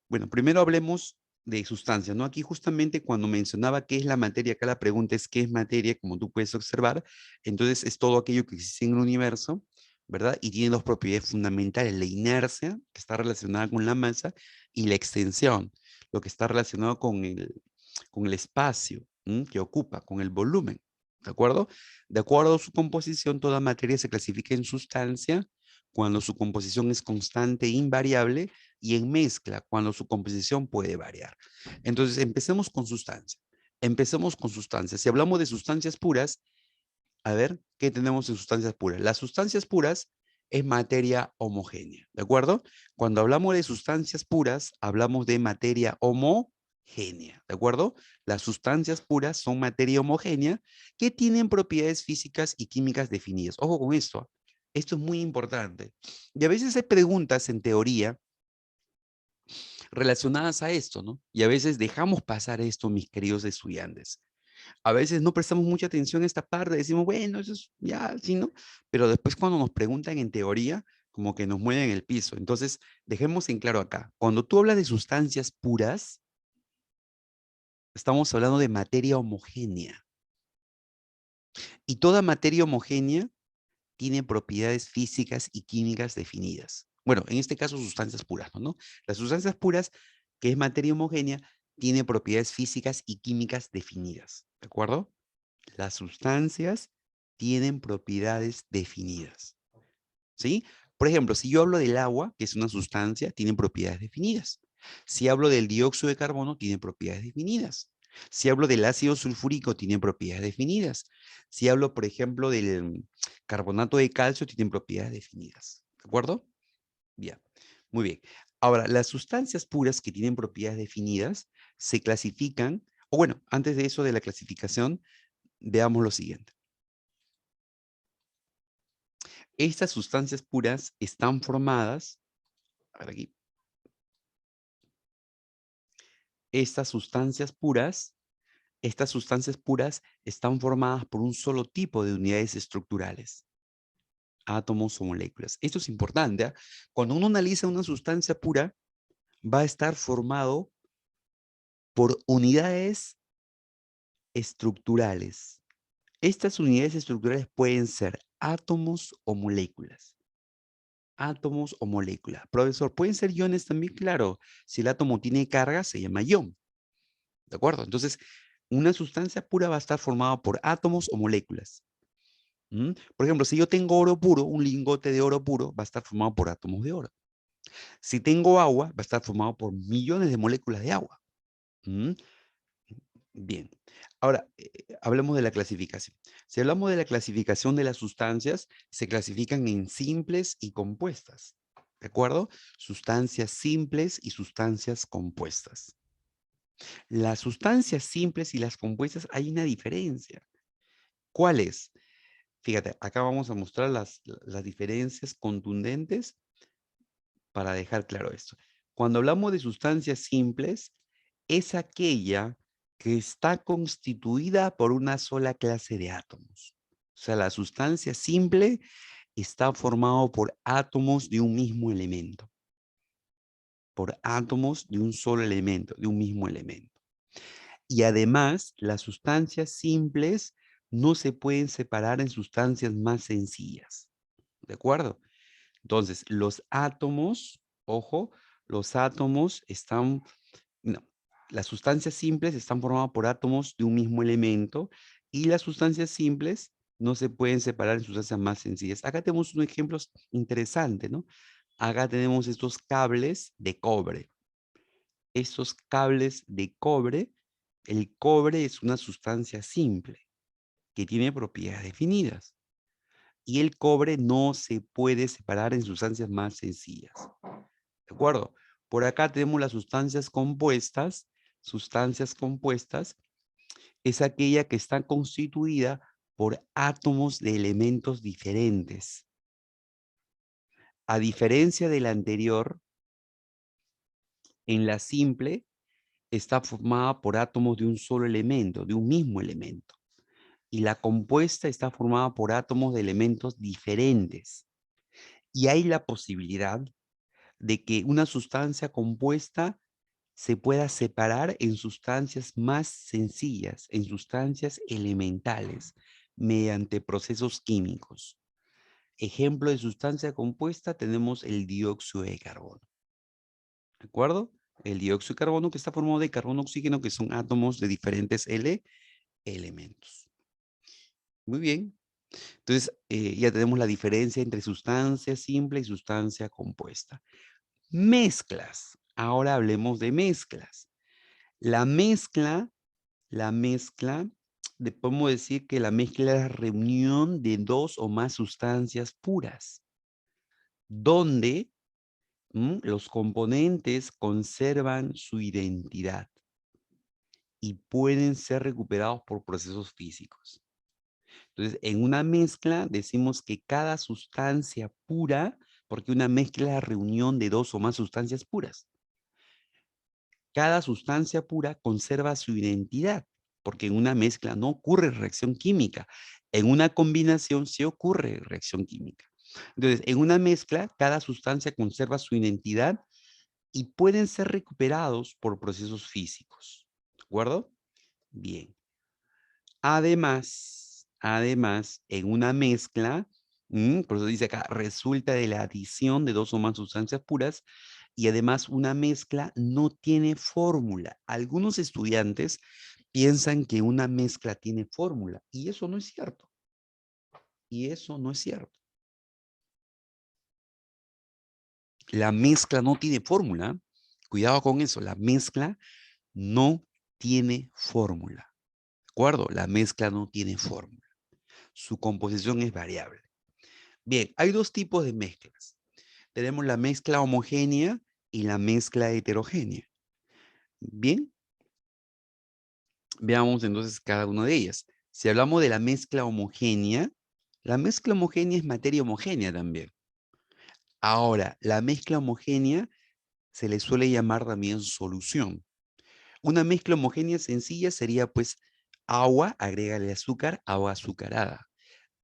Bueno, primero hablemos de sustancias, ¿no? Aquí justamente cuando mencionaba qué es la materia, acá la pregunta es qué es materia, como tú puedes observar, entonces es todo aquello que existe en el universo, ¿verdad? Y tiene dos propiedades fundamentales, la inercia, que está relacionada con la masa, y la extensión, lo que está relacionado con el espacio que ocupa, con el volumen, ¿de acuerdo? De acuerdo a su composición, toda materia se clasifica en sustancia cuando su composición es constante e invariable y en mezcla cuando su composición puede variar. Entonces, empecemos con sustancia. Empecemos con sustancias. Si hablamos de sustancias puras, a ver, ¿qué tenemos en sustancias puras? Las sustancias puras es materia homogénea, ¿de acuerdo? Cuando hablamos de sustancias puras, hablamos de materia homogénea, ¿de acuerdo? Las sustancias puras son materia homogénea que tienen propiedades físicas y químicas definidas. Ojo con esto. Esto es muy importante. Y a veces hay preguntas en teoría relacionadas a esto, ¿no? Y a veces dejamos pasar esto, mis queridos estudiantes. A veces no prestamos mucha atención a esta parte, decimos, bueno, eso es ya, sí, ¿no? Pero después cuando nos preguntan en teoría, como que nos mueven el piso. Entonces, dejemos en claro acá, cuando tú hablas de sustancias puras, estamos hablando de materia homogénea. Y toda materia homogénea tiene propiedades físicas y químicas definidas. Bueno, en este caso, sustancias puras, ¿no? Las sustancias puras, que es materia homogénea, tiene propiedades físicas y químicas definidas, ¿de acuerdo? Las sustancias tienen propiedades definidas, ¿sí? Por ejemplo, si yo hablo del agua, que es una sustancia, tiene propiedades definidas. Si hablo del dióxido de carbono, tiene propiedades definidas. Si hablo del ácido sulfúrico, tiene propiedades definidas. Si hablo, por ejemplo, del carbonato de calcio, tienen propiedades definidas. ¿De acuerdo? Bien, muy bien. Ahora, las sustancias puras que tienen propiedades definidas se clasifican, o bueno, antes de eso de la clasificación, veamos lo siguiente. Estas sustancias puras están formadas, a ver aquí, estas sustancias puras, estas sustancias puras están formadas por un solo tipo de unidades estructurales, átomos o moléculas. Esto es importante, ¿ah? Cuando uno analiza una sustancia pura, va a estar formado por unidades estructurales. Estas unidades estructurales pueden ser átomos o moléculas. Átomos o moléculas. Profesor, ¿pueden ser iones también? Claro, si el átomo tiene carga, se llama ion. ¿De acuerdo? Entonces, una sustancia pura va a estar formada por átomos o moléculas. Por ejemplo, si yo tengo oro puro, un lingote de oro puro va a estar formado por átomos de oro. Si tengo agua, va a estar formado por millones de moléculas de agua. ¿Mm? Bien. Ahora, hablemos de la clasificación. Si hablamos de la clasificación de las sustancias, se clasifican en simples y compuestas. ¿De acuerdo? Sustancias simples y sustancias compuestas. Las sustancias simples y las compuestas hay una diferencia. ¿Cuál es? Fíjate, acá vamos a mostrar las diferencias contundentes para dejar claro esto. Cuando hablamos de sustancias simples, es aquella que está constituida por una sola clase de átomos. O sea, la sustancia simple está formado por átomos de un mismo elemento. Por átomos de un solo elemento, de un mismo elemento. Y además, las sustancias simples no se pueden separar en sustancias más sencillas. ¿De acuerdo? Entonces, los átomos, ojo, los átomos están, no, las sustancias simples están formadas por átomos de un mismo elemento y las sustancias simples no se pueden separar en sustancias más sencillas. Acá tenemos un ejemplo interesante, ¿no? Acá tenemos estos cables de cobre. Estos cables de cobre, el cobre es una sustancia simple que tiene propiedades definidas. Y el cobre no se puede separar en sustancias más sencillas. ¿De acuerdo? Por acá tenemos las sustancias compuestas. Sustancias compuestas es aquella que está constituida por átomos de elementos diferentes. A diferencia de la anterior, en la simple está formada por átomos de un solo elemento, de un mismo elemento. Y la compuesta está formada por átomos de elementos diferentes. Y hay la posibilidad de que una sustancia compuesta se pueda separar en sustancias más sencillas, en sustancias elementales, mediante procesos químicos. Ejemplo de sustancia compuesta tenemos el dióxido de carbono. ¿De acuerdo? El dióxido de carbono que está formado de carbono y oxígeno, que son átomos de diferentes elementos. Muy bien. Entonces, ya tenemos la diferencia entre sustancia simple y sustancia compuesta. Mezclas. Ahora hablemos de mezclas. La mezcla, podemos decir que la mezcla es la reunión de dos o más sustancias puras, donde los componentes conservan su identidad y pueden ser recuperados por procesos físicos. Entonces, en una mezcla decimos que cada sustancia pura, porque una mezcla es la reunión de dos o más sustancias puras. Cada sustancia pura conserva su identidad, porque en una mezcla no ocurre reacción química. En una combinación sí ocurre reacción química. Entonces, en una mezcla, cada sustancia conserva su identidad y pueden ser recuperados por procesos físicos. ¿De acuerdo? Bien. Además, en una mezcla, por eso dice acá, resulta de la adición de dos o más sustancias puras y además una mezcla no tiene fórmula. Algunos estudiantes piensan que una mezcla tiene fórmula y eso no es cierto. Y eso no es cierto. La mezcla no tiene fórmula. Cuidado con eso, la mezcla no tiene fórmula. ¿De acuerdo? La mezcla no tiene fórmula. Su composición es variable. Bien, hay dos tipos de mezclas. Tenemos la mezcla homogénea y la mezcla heterogénea. Bien, veamos entonces cada una de ellas. Si hablamos de la mezcla homogénea es materia homogénea también. Ahora, la mezcla homogénea se le suele llamar también solución. Una mezcla homogénea sencilla sería pues agua, agrégale azúcar, agua azucarada.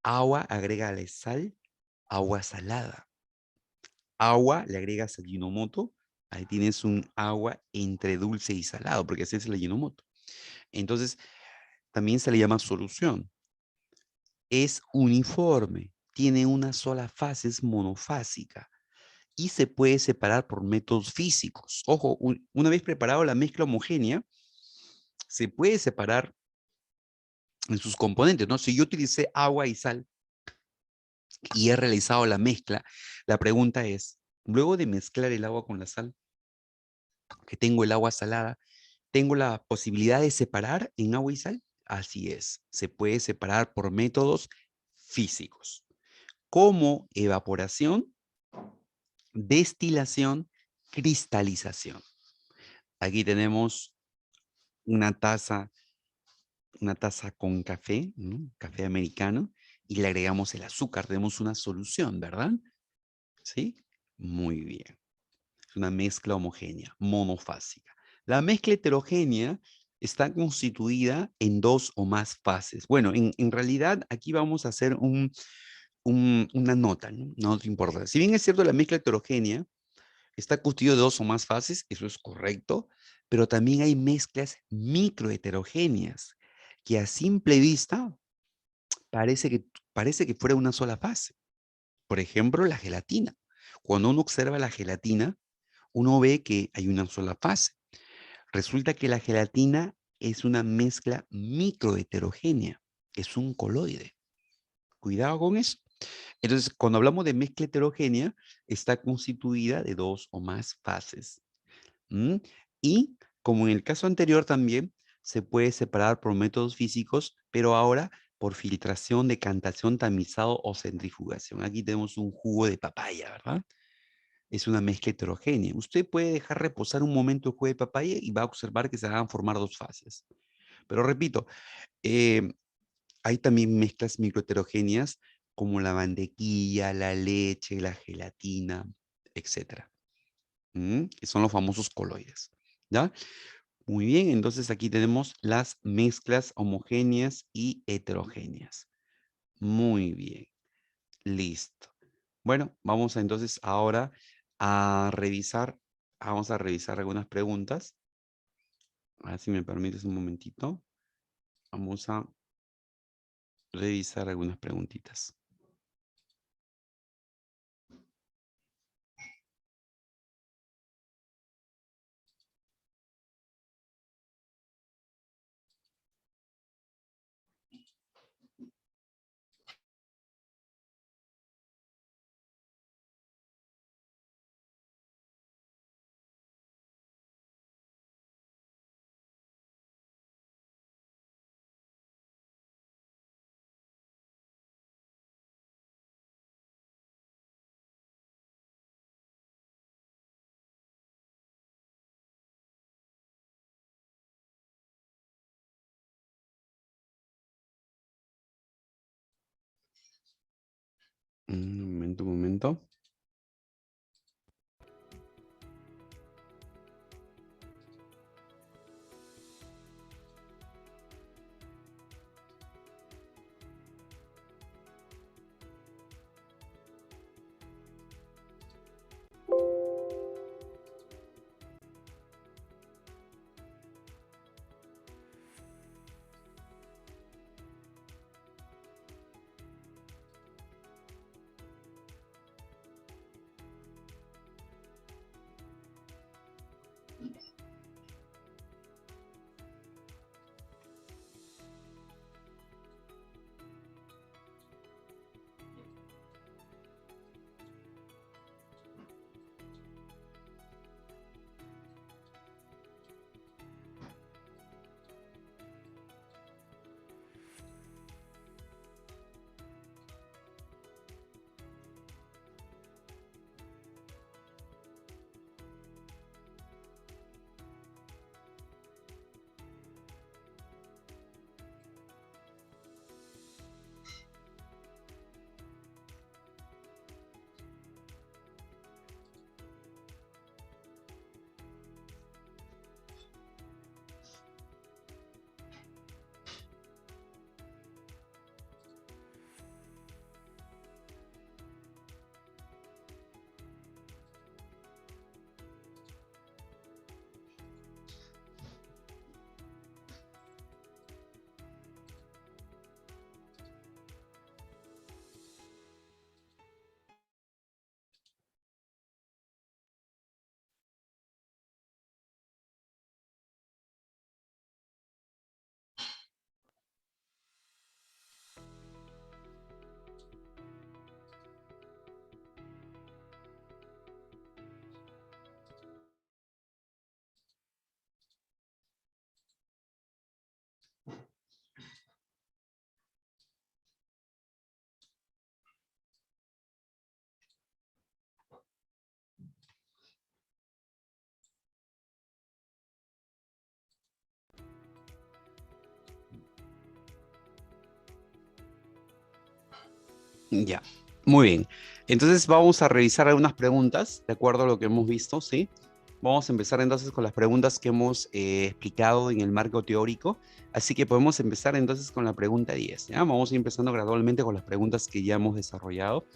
Agua, agrégale sal, agua salada. Agua, le agregas Ajinomoto, ahí tienes un agua entre dulce y salado, porque ese es el Ajinomoto. Entonces, también se le llama solución. Es uniforme, tiene una sola fase, es monofásica y se puede separar por métodos físicos. Ojo, una vez preparado la mezcla homogénea, se puede separar en sus componentes, ¿no? Si yo utilicé agua y sal y he realizado la mezcla, la pregunta es, luego de mezclar el agua con la sal, que tengo el agua salada, ¿tengo la posibilidad de separar en agua y sal? Así es, se puede separar por métodos físicos, como evaporación, destilación, cristalización. Aquí tenemos una taza, una taza con café, ¿no? Café americano, y le agregamos el azúcar. Tenemos una solución, ¿verdad? ¿Sí? Muy bien. Es una mezcla homogénea, monofásica. La mezcla heterogénea está constituida en dos o más fases. Bueno, en realidad aquí vamos a hacer una nota, ¿no? Una nota importante. Si bien es cierto, la mezcla heterogénea está constituida de dos o más fases, eso es correcto, pero también hay mezclas microheterogéneas que a simple vista parece que fuera una sola fase. Por ejemplo, la gelatina. Cuando uno observa la gelatina, uno ve que hay una sola fase. Resulta que la gelatina es una mezcla microheterogénea, es un coloide. Cuidado con eso. Entonces, cuando hablamos de mezcla heterogénea, está constituida de dos o más fases. ¿Mm? Y como en el caso anterior también, se puede separar por métodos físicos, pero ahora por filtración, decantación, tamizado o centrifugación. Aquí tenemos un jugo de papaya, ¿verdad? Es una mezcla heterogénea. Usted puede dejar reposar un momento el jugo de papaya y va a observar que se van a formar dos fases. Pero repito, eh, hay también mezclas microheterogéneas como la mantequilla, la leche, la gelatina, etcétera. Que son los famosos coloides. ¿Ya? Muy bien, entonces aquí tenemos las mezclas homogéneas y heterogéneas. Muy bien, listo. Bueno, vamos entonces ahora vamos a revisar algunas preguntas. A ver si me permites un momentito. Vamos a revisar algunas preguntitas. Un momento, un momento. Ya. Muy bien. Entonces vamos a revisar algunas preguntas, de acuerdo a lo que hemos visto, ¿sí? Vamos a empezar entonces con las preguntas que hemos explicado en el marco teórico. Así que podemos empezar entonces con la pregunta 10, ¿ya? Vamos a ir empezando gradualmente con las preguntas que ya hemos desarrollado.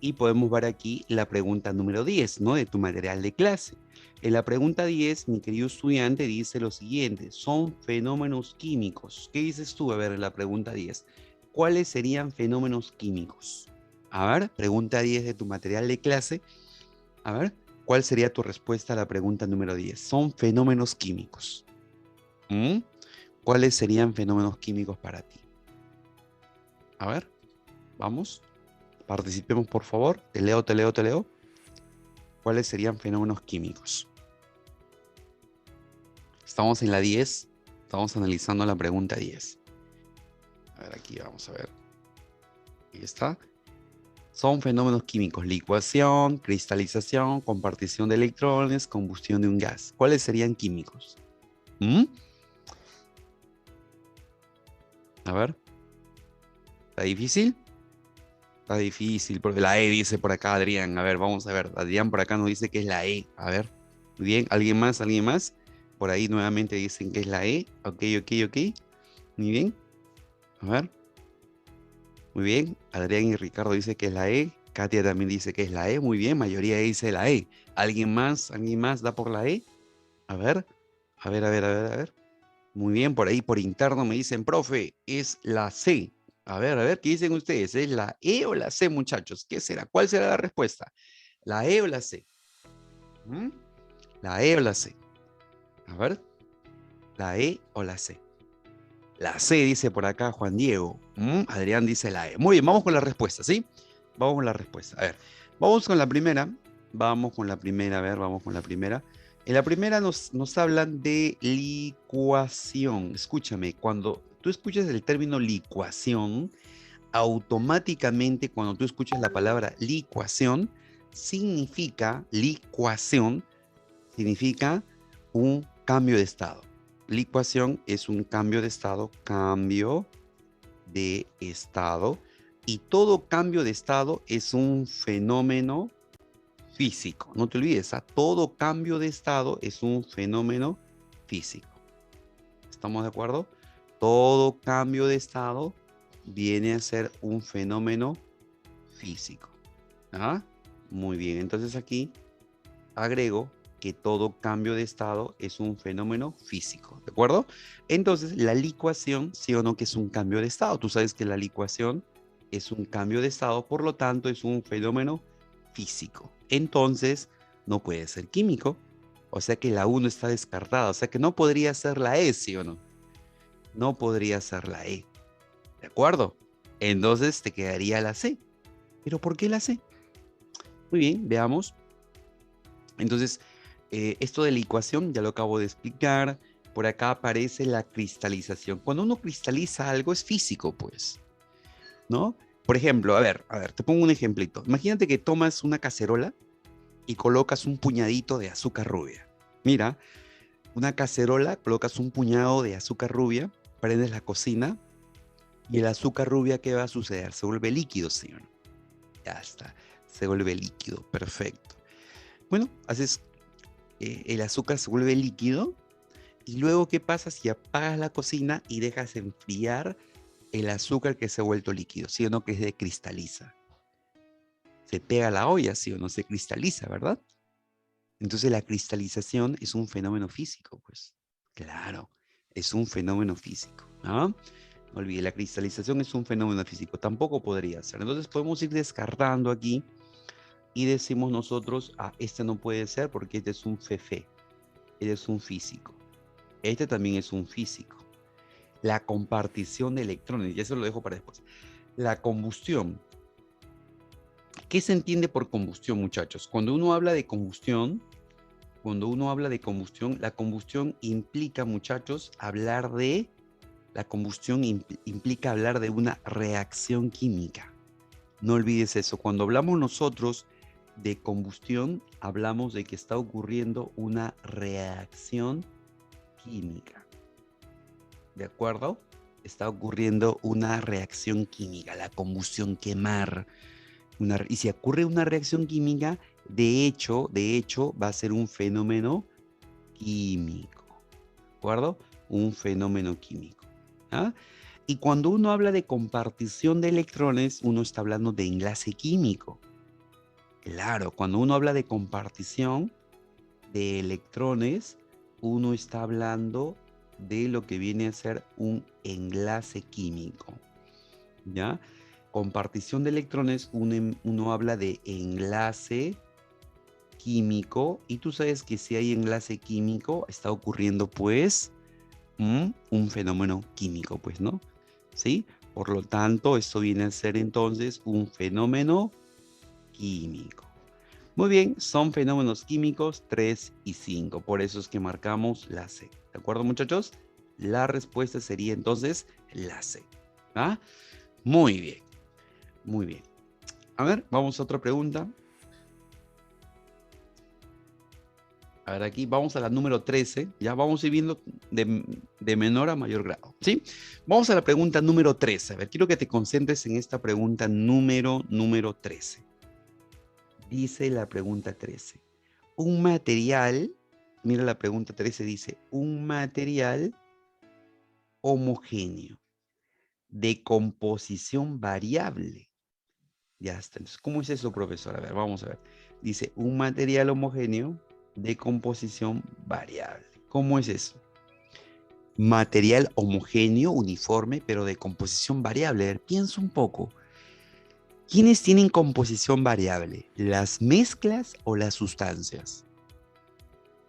Y podemos ver aquí la pregunta número 10, ¿no? De tu material de clase. En la pregunta 10, mi querido estudiante dice lo siguiente, son fenómenos químicos. ¿Qué dices tú? A ver, en la pregunta 10, ¿cuáles serían fenómenos químicos? A ver, pregunta 10 de tu material de clase. A ver, ¿cuál sería tu respuesta a la pregunta número 10? Son fenómenos químicos. ¿Mm? ¿Cuáles serían fenómenos químicos para ti? A ver, vamos. Participemos, por favor. Te leo, te leo, te leo. ¿Cuáles serían fenómenos químicos? Estamos en la 10. Estamos analizando la pregunta 10. A ver, aquí vamos a ver. Ahí está. Son fenómenos químicos: licuación, cristalización, compartición de electrones, combustión de un gas. ¿Cuáles serían químicos? ¿Mm? A ver. ¿Está difícil? Está difícil, porque la E dice por acá Adrián. A ver, vamos a ver. Adrián por acá nos dice que es la E. A ver. Muy bien. ¿Alguien más? ¿Alguien más? Por ahí nuevamente dicen que es la E. Ok, ok, ok. Muy bien. A ver. Muy bien. Adrián y Ricardo dice que es la E. Katia también dice que es la E. Muy bien. Mayoría dice la E. ¿Alguien más? ¿Alguien más da por la E? A ver. A ver, a ver, a ver, a ver. Muy bien. Por ahí, por interno me dicen, profe, es la C. A ver, ¿qué dicen ustedes? ¿Es la E o la C, muchachos? ¿Qué será? ¿Cuál será la respuesta? ¿La E o la C? ¿Mm? ¿La E o la C? A ver. ¿La E o la C? La C dice por acá Juan Diego. Adrián dice la E. Muy bien, vamos con la respuesta, ¿sí? Vamos con la respuesta. A ver, vamos con la primera. Vamos con la primera, a ver, vamos con la primera. En la primera nos hablan de licuación. Escúchame, cuando tú escuchas el término licuación, automáticamente cuando tú escuchas la palabra licuación, significa un cambio de estado. Licuación es un cambio de estado, y todo cambio de estado es un fenómeno físico. No te olvides, todo cambio de estado es un fenómeno físico. ¿Estamos de acuerdo? Todo cambio de estado viene a ser un fenómeno físico. ¿Ah? Muy bien, entonces aquí agrego que todo cambio de estado es un fenómeno físico, ¿de acuerdo? Entonces, la licuación, sí o no, que es un cambio de estado. Tú sabes que la licuación es un cambio de estado, por lo tanto, es un fenómeno físico. Entonces, no puede ser químico, o sea que la 1 está descartada, o sea que no podría ser la E, ¿sí o no? No podría ser la E, ¿de acuerdo? Entonces te quedaría la C. ¿Pero por qué la C? Muy bien, veamos. Entonces, esto de la ecuación ya lo acabo de explicar. Por acá aparece la cristalización. Cuando uno cristaliza algo es físico, pues, ¿no? Por ejemplo, a ver, te pongo un ejemplito. Imagínate que tomas una cacerola y colocas un puñadito de azúcar rubia. Mira, una cacerola, colocas un puñado de azúcar rubia, prendes la cocina y el azúcar rubia, ¿qué va a suceder? Se vuelve líquido, ¿sí o no? Ya está, se vuelve líquido, perfecto. Bueno, haces el azúcar se vuelve líquido y luego ¿qué pasa si apagas la cocina y dejas enfriar el azúcar que se ha vuelto líquido? ¿Sí o no? Que se cristaliza. Se pega a la olla, ¿sí o no? Se cristaliza, ¿verdad? Entonces la cristalización es un fenómeno físico, pues. Claro, es un fenómeno físico, ¿no? No olvide, la cristalización es un fenómeno físico. Tampoco podría ser. Entonces podemos ir descartando aquí y decimos nosotros, este no puede ser porque este es un fefe, este es un físico. Este también es un físico. La compartición de electrones, y eso lo dejo para después. La combustión. ¿Qué se entiende por combustión, muchachos? Cuando uno habla de combustión, la combustión implica, muchachos, la combustión implica hablar de una reacción química. No olvides eso. Cuando hablamos nosotros de combustión, hablamos de que está ocurriendo una reacción química. ¿De acuerdo? Está ocurriendo una reacción química, la combustión, quemar. Y si ocurre una reacción química, de hecho, va a ser un fenómeno químico. ¿De acuerdo? Un fenómeno químico. ¿Ah? Y cuando uno habla de compartición de electrones, uno está hablando de enlace químico. Claro, cuando uno habla de compartición de electrones, uno está hablando de lo que viene a ser un enlace químico. ¿Ya? Compartición de electrones, uno habla de enlace químico, y tú sabes que si hay enlace químico, está ocurriendo pues un fenómeno químico, pues, ¿no? ¿Sí? Por lo tanto, esto viene a ser entonces un fenómeno químico. Muy bien, son fenómenos químicos 3 y 5, por eso es que marcamos la C. ¿De acuerdo, muchachos? La respuesta sería entonces la C. ¿Ah? Muy bien, muy bien. A ver, vamos a otra pregunta. A ver, aquí vamos a la número 13. Ya vamos a ir viendo de menor a mayor grado, ¿sí? Vamos a la pregunta número 13. A ver, quiero que te concentres en esta pregunta número 13. Dice la pregunta 13. Un material, mira la pregunta 13, dice, un material homogéneo de composición variable. Ya está. Entonces, ¿cómo es eso, profesor? A ver, vamos a ver. Dice, un material homogéneo de composición variable. ¿Cómo es eso? Material homogéneo, uniforme, pero de composición variable. A ver, piensa un poco. ¿Quiénes tienen composición variable? ¿Las mezclas o las sustancias?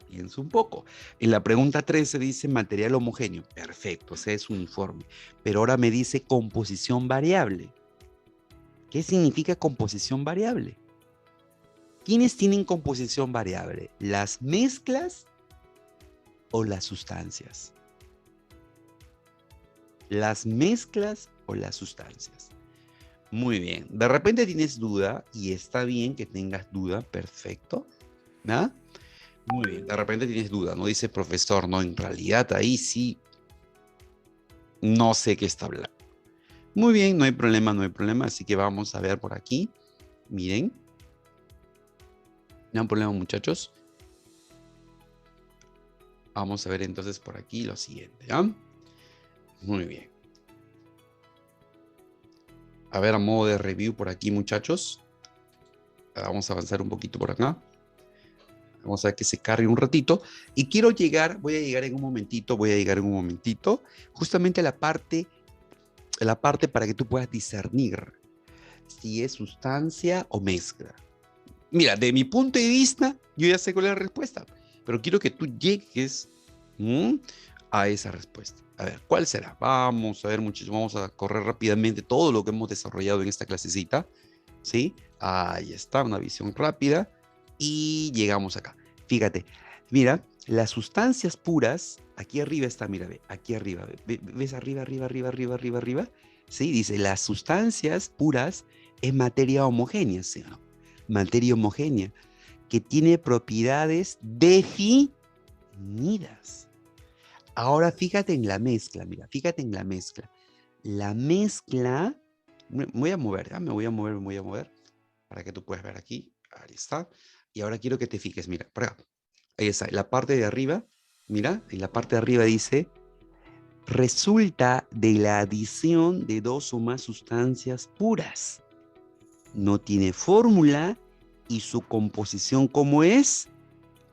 Piensa un poco. En la pregunta 13 dice material homogéneo. Perfecto, o sea, es uniforme. Pero ahora me dice composición variable. ¿Qué significa composición variable? ¿Quiénes tienen composición variable? ¿Las mezclas o las sustancias? ¿Las mezclas o las sustancias? Muy bien. De repente tienes duda y está bien que tengas duda. Perfecto. ¿Ah? Muy bien. De repente tienes duda. No dice profesor, no, en realidad ahí sí no sé qué está hablando. Muy bien, no hay problema, no hay problema. Así que vamos a ver por aquí. Miren. No hay problema, muchachos. Vamos a ver entonces por aquí lo siguiente. ¿Ya? Muy bien. A ver, a modo de review por aquí, muchachos. Vamos a avanzar un poquito por acá. Vamos a ver que se cargue un ratito. Y quiero llegar, voy a llegar en un momentito, justamente a la parte para que tú puedas discernir si es sustancia o mezcla. Mira, de mi punto de vista, yo ya sé cuál es la respuesta, pero quiero que tú llegues a esa respuesta. A ver, ¿cuál será? Vamos a ver, muchachos, vamos a correr rápidamente todo lo que hemos desarrollado en esta clasecita. ¿Sí? Ahí está, una visión rápida. Y llegamos acá. Fíjate, mira, las sustancias puras, aquí arriba está, mira, ve, aquí arriba, ¿ves arriba, arriba, arriba, arriba, arriba, arriba? Sí, dice, las sustancias puras es materia homogénea, ¿sí o no? Materia homogénea, que tiene propiedades definidas. Ahora fíjate en la mezcla, mira, fíjate en la mezcla. La mezcla, me voy a mover, ¿ya? Me voy a mover, para que tú puedas ver aquí. Ahí está. Y ahora quiero que te fijes, mira, por acá. Ahí está, en la parte de arriba, mira, en la parte de arriba dice, resulta de la adición de dos o más sustancias puras. No tiene fórmula y su composición, ¿cómo es?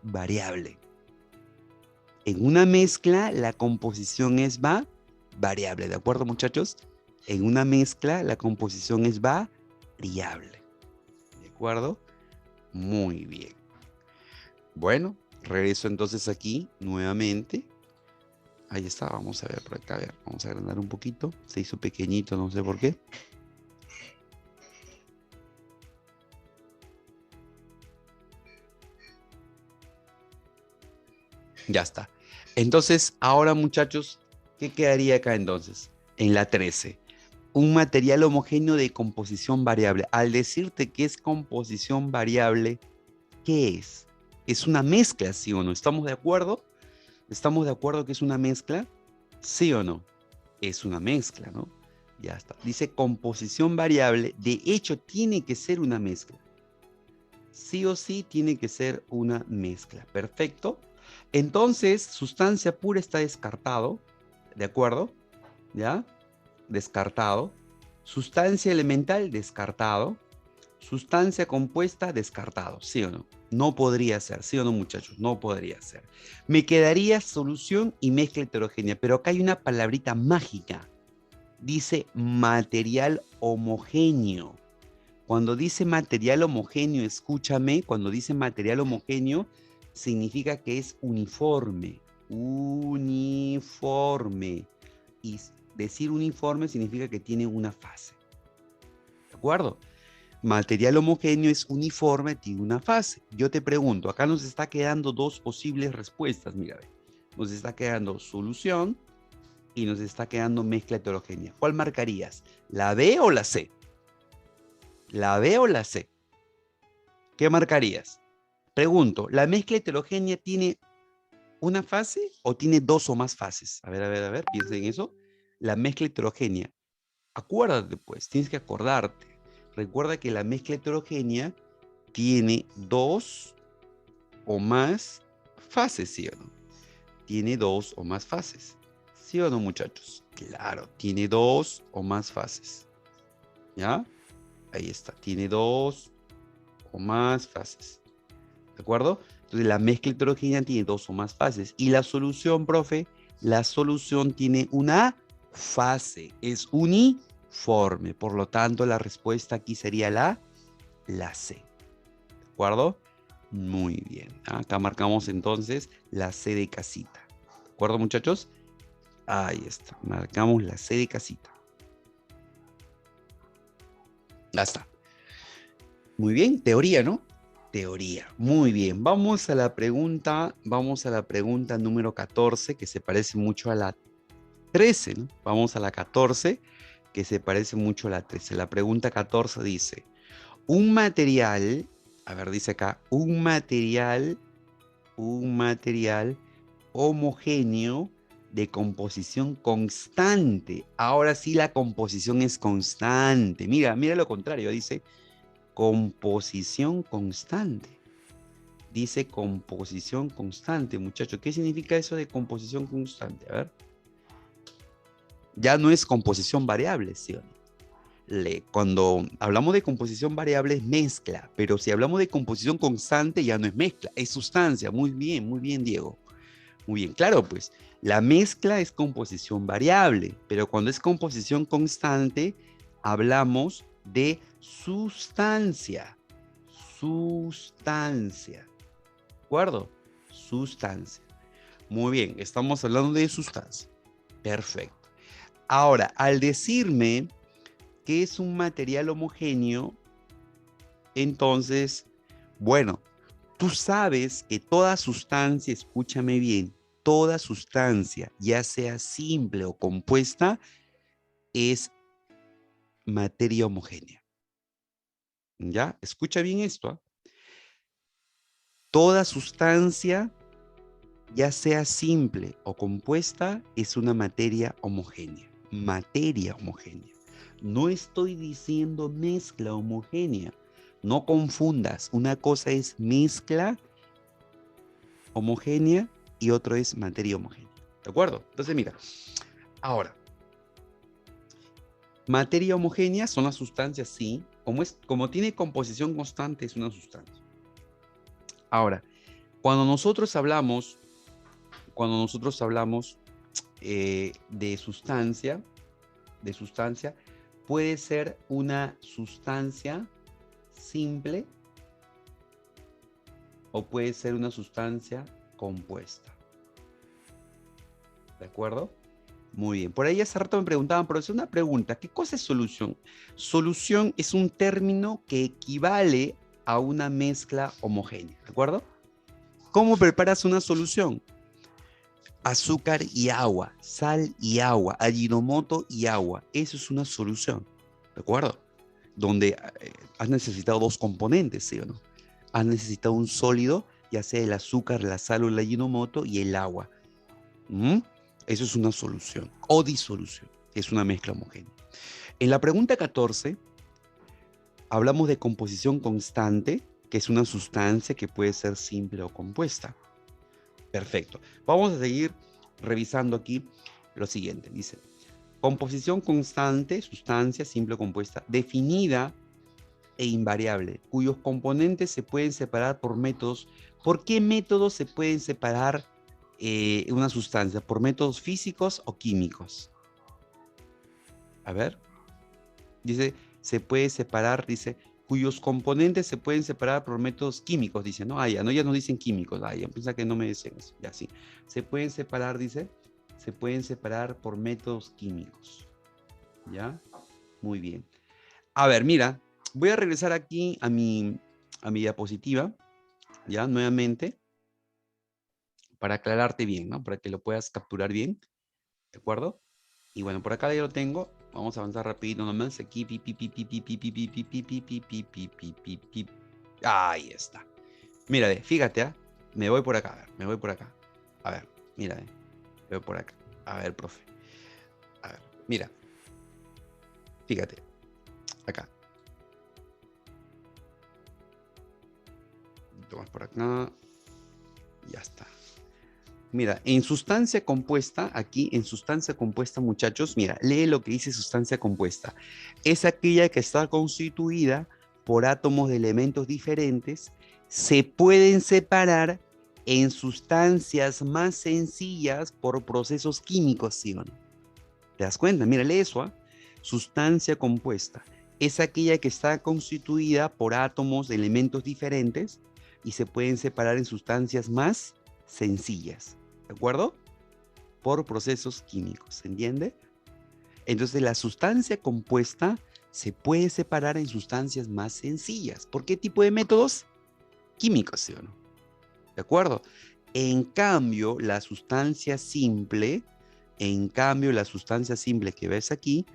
Variable. En una mezcla, la composición es variable, ¿de acuerdo, muchachos? En una mezcla, la composición es variable. ¿De acuerdo? Muy bien. Bueno, regreso entonces aquí nuevamente. Ahí está, vamos a ver por acá, a ver, vamos a agrandar un poquito. Se hizo pequeñito, no sé por qué. Ya está. Entonces, ahora muchachos, ¿qué quedaría acá entonces? En la 13. Un material homogéneo de composición variable. Al decirte que es composición variable, ¿qué es? ¿Es una mezcla, sí o no? ¿Estamos de acuerdo? ¿Estamos de acuerdo que es una mezcla? ¿Sí o no? Es una mezcla, ¿no? Ya está. Dice composición variable. De hecho, tiene que ser una mezcla. Sí o sí tiene que ser una mezcla. Perfecto. Entonces, sustancia pura está descartado. ¿De acuerdo? ¿Ya? Descartado. Sustancia elemental, descartado. Sustancia compuesta, descartado. ¿Sí o no? No podría ser. ¿Sí o no, muchachos? No podría ser. Me quedaría solución y mezcla heterogénea. Pero acá hay una palabrita mágica. Dice material homogéneo. Cuando dice material homogéneo, escúchame, cuando dice material homogéneo, significa que es uniforme. Uniforme. Y decir uniforme significa que tiene una fase. ¿De acuerdo? Material homogéneo es uniforme, tiene una fase. Yo te pregunto, acá nos está quedando dos posibles respuestas, mira, nos está quedando solución y nos está quedando mezcla heterogénea. ¿Cuál marcarías? ¿La B o la C? ¿La B o la C? ¿Qué marcarías? Pregunto, ¿la mezcla heterogénea tiene una fase o tiene dos o más fases? A ver, piensa en eso. La mezcla heterogénea. Acuérdate, pues, tienes que acordarte. Recuerda que la mezcla heterogénea tiene dos o más fases, ¿sí o no? Tiene dos o más fases. ¿Sí o no, muchachos? Claro, tiene dos o más fases. ¿Ya? Ahí está, tiene dos o más fases. ¿De acuerdo? Entonces la mezcla heterogénea tiene dos o más fases. Y la solución, profe, la solución tiene una fase. Es uniforme. Por lo tanto, la respuesta aquí sería la C. ¿De acuerdo? Muy bien. Acá marcamos entonces la C de casita. ¿De acuerdo, muchachos? Ahí está. Marcamos la C de casita. Ya está. Muy bien. Teoría, ¿no? Teoría. Muy bien. Vamos a la pregunta número 14, que se parece mucho a la 13, ¿no? Vamos a la 14, que se parece mucho a la 13. La pregunta 14 dice, un material, a ver, dice acá, un material homogéneo de composición constante. Ahora sí la composición es constante. Mira, mira lo contrario, dice composición constante. Dice composición constante, muchachos. ¿Qué significa eso de composición constante? A ver. Ya no es composición variable, ¿sí o no? Cuando hablamos de composición variable es mezcla, pero si hablamos de composición constante ya no es mezcla, es sustancia. Muy bien, Diego. Muy bien, claro, pues la mezcla es composición variable, pero cuando es composición constante, hablamos de sustancia. Sustancia. ¿De acuerdo? Sustancia. Muy bien, estamos hablando de sustancia. Perfecto. Ahora, al decirme que es un material homogéneo, entonces, bueno, tú sabes que toda sustancia, escúchame bien, toda sustancia, ya sea simple o compuesta, es materia homogénea. ¿Ya? Escucha bien esto. Toda sustancia, ya sea simple o compuesta, es una materia homogénea. Materia homogénea. No estoy diciendo mezcla homogénea. No confundas. Una cosa es mezcla homogénea y otro es materia homogénea. ¿De acuerdo? Entonces, mira. Ahora, materia homogénea son las sustancias, sí. Como tiene composición constante, es una sustancia. Ahora, cuando nosotros hablamos de sustancia, puede ser una sustancia simple o puede ser una sustancia compuesta. ¿De acuerdo? Muy bien. Por ahí hace rato me preguntaban, pero es una pregunta, ¿qué cosa es solución? Solución es un término que equivale a una mezcla homogénea, ¿de acuerdo? ¿Cómo preparas una solución? Azúcar y agua, sal y agua, Ajinomoto y agua. Eso es una solución, ¿de acuerdo? Donde has necesitado dos componentes, ¿sí o no? Has necesitado un sólido, ya sea el azúcar, la sal o el Ajinomoto y el agua. ¿Mm? Eso es una solución o disolución. que es una mezcla homogénea. En la pregunta 14, hablamos de composición constante, que es una sustancia que puede ser simple o compuesta. Perfecto. Vamos a seguir revisando aquí lo siguiente. Dice, composición constante, sustancia simple o compuesta, definida e invariable, cuyos componentes se pueden separar por métodos. ¿Por qué métodos se pueden separar una sustancia? ¿Por métodos físicos o químicos? A ver. Dice, se puede separar, dice, cuyos componentes se pueden separar por métodos químicos, dice, ¿no? Ah, ya, no, ya nos dicen químicos, ah, ya, piensa que no me dicen eso, ya, sí. Se pueden separar, dice, se pueden separar por métodos químicos, ¿ya? Muy bien. A ver, mira, voy a regresar aquí a mi diapositiva, ¿ya? Nuevamente, para aclararte bien, ¿no? Para que lo puedas capturar bien, ¿de acuerdo? Y bueno, por acá ya lo tengo. Vamos a avanzar rapidito nomás. Aquí, ahí está. Mira, fíjate, ¿ah? Me voy por acá, a ver, me voy por acá. A ver, mira, me voy por acá. A ver, profe. A ver, mira. Fíjate. Acá. Tomas por acá. Ya está. Mira, en sustancia compuesta, aquí en sustancia compuesta, muchachos, mira, lee lo que dice sustancia compuesta. Es aquella que está constituida por átomos de elementos diferentes, se pueden separar en sustancias más sencillas por procesos químicos, ¿sí o no? ¿Te das cuenta? Mira, lee eso, ¿ah? Sustancia compuesta. Es aquella que está constituida por átomos de elementos diferentes y se pueden separar en sustancias más sencillas, ¿de acuerdo? Por procesos químicos, ¿se entiende? Entonces la sustancia compuesta se puede separar en sustancias más sencillas. ¿Por qué tipo de métodos? Químicos, ¿sí o no? ¿De acuerdo? En cambio, la sustancia simple que ves aquí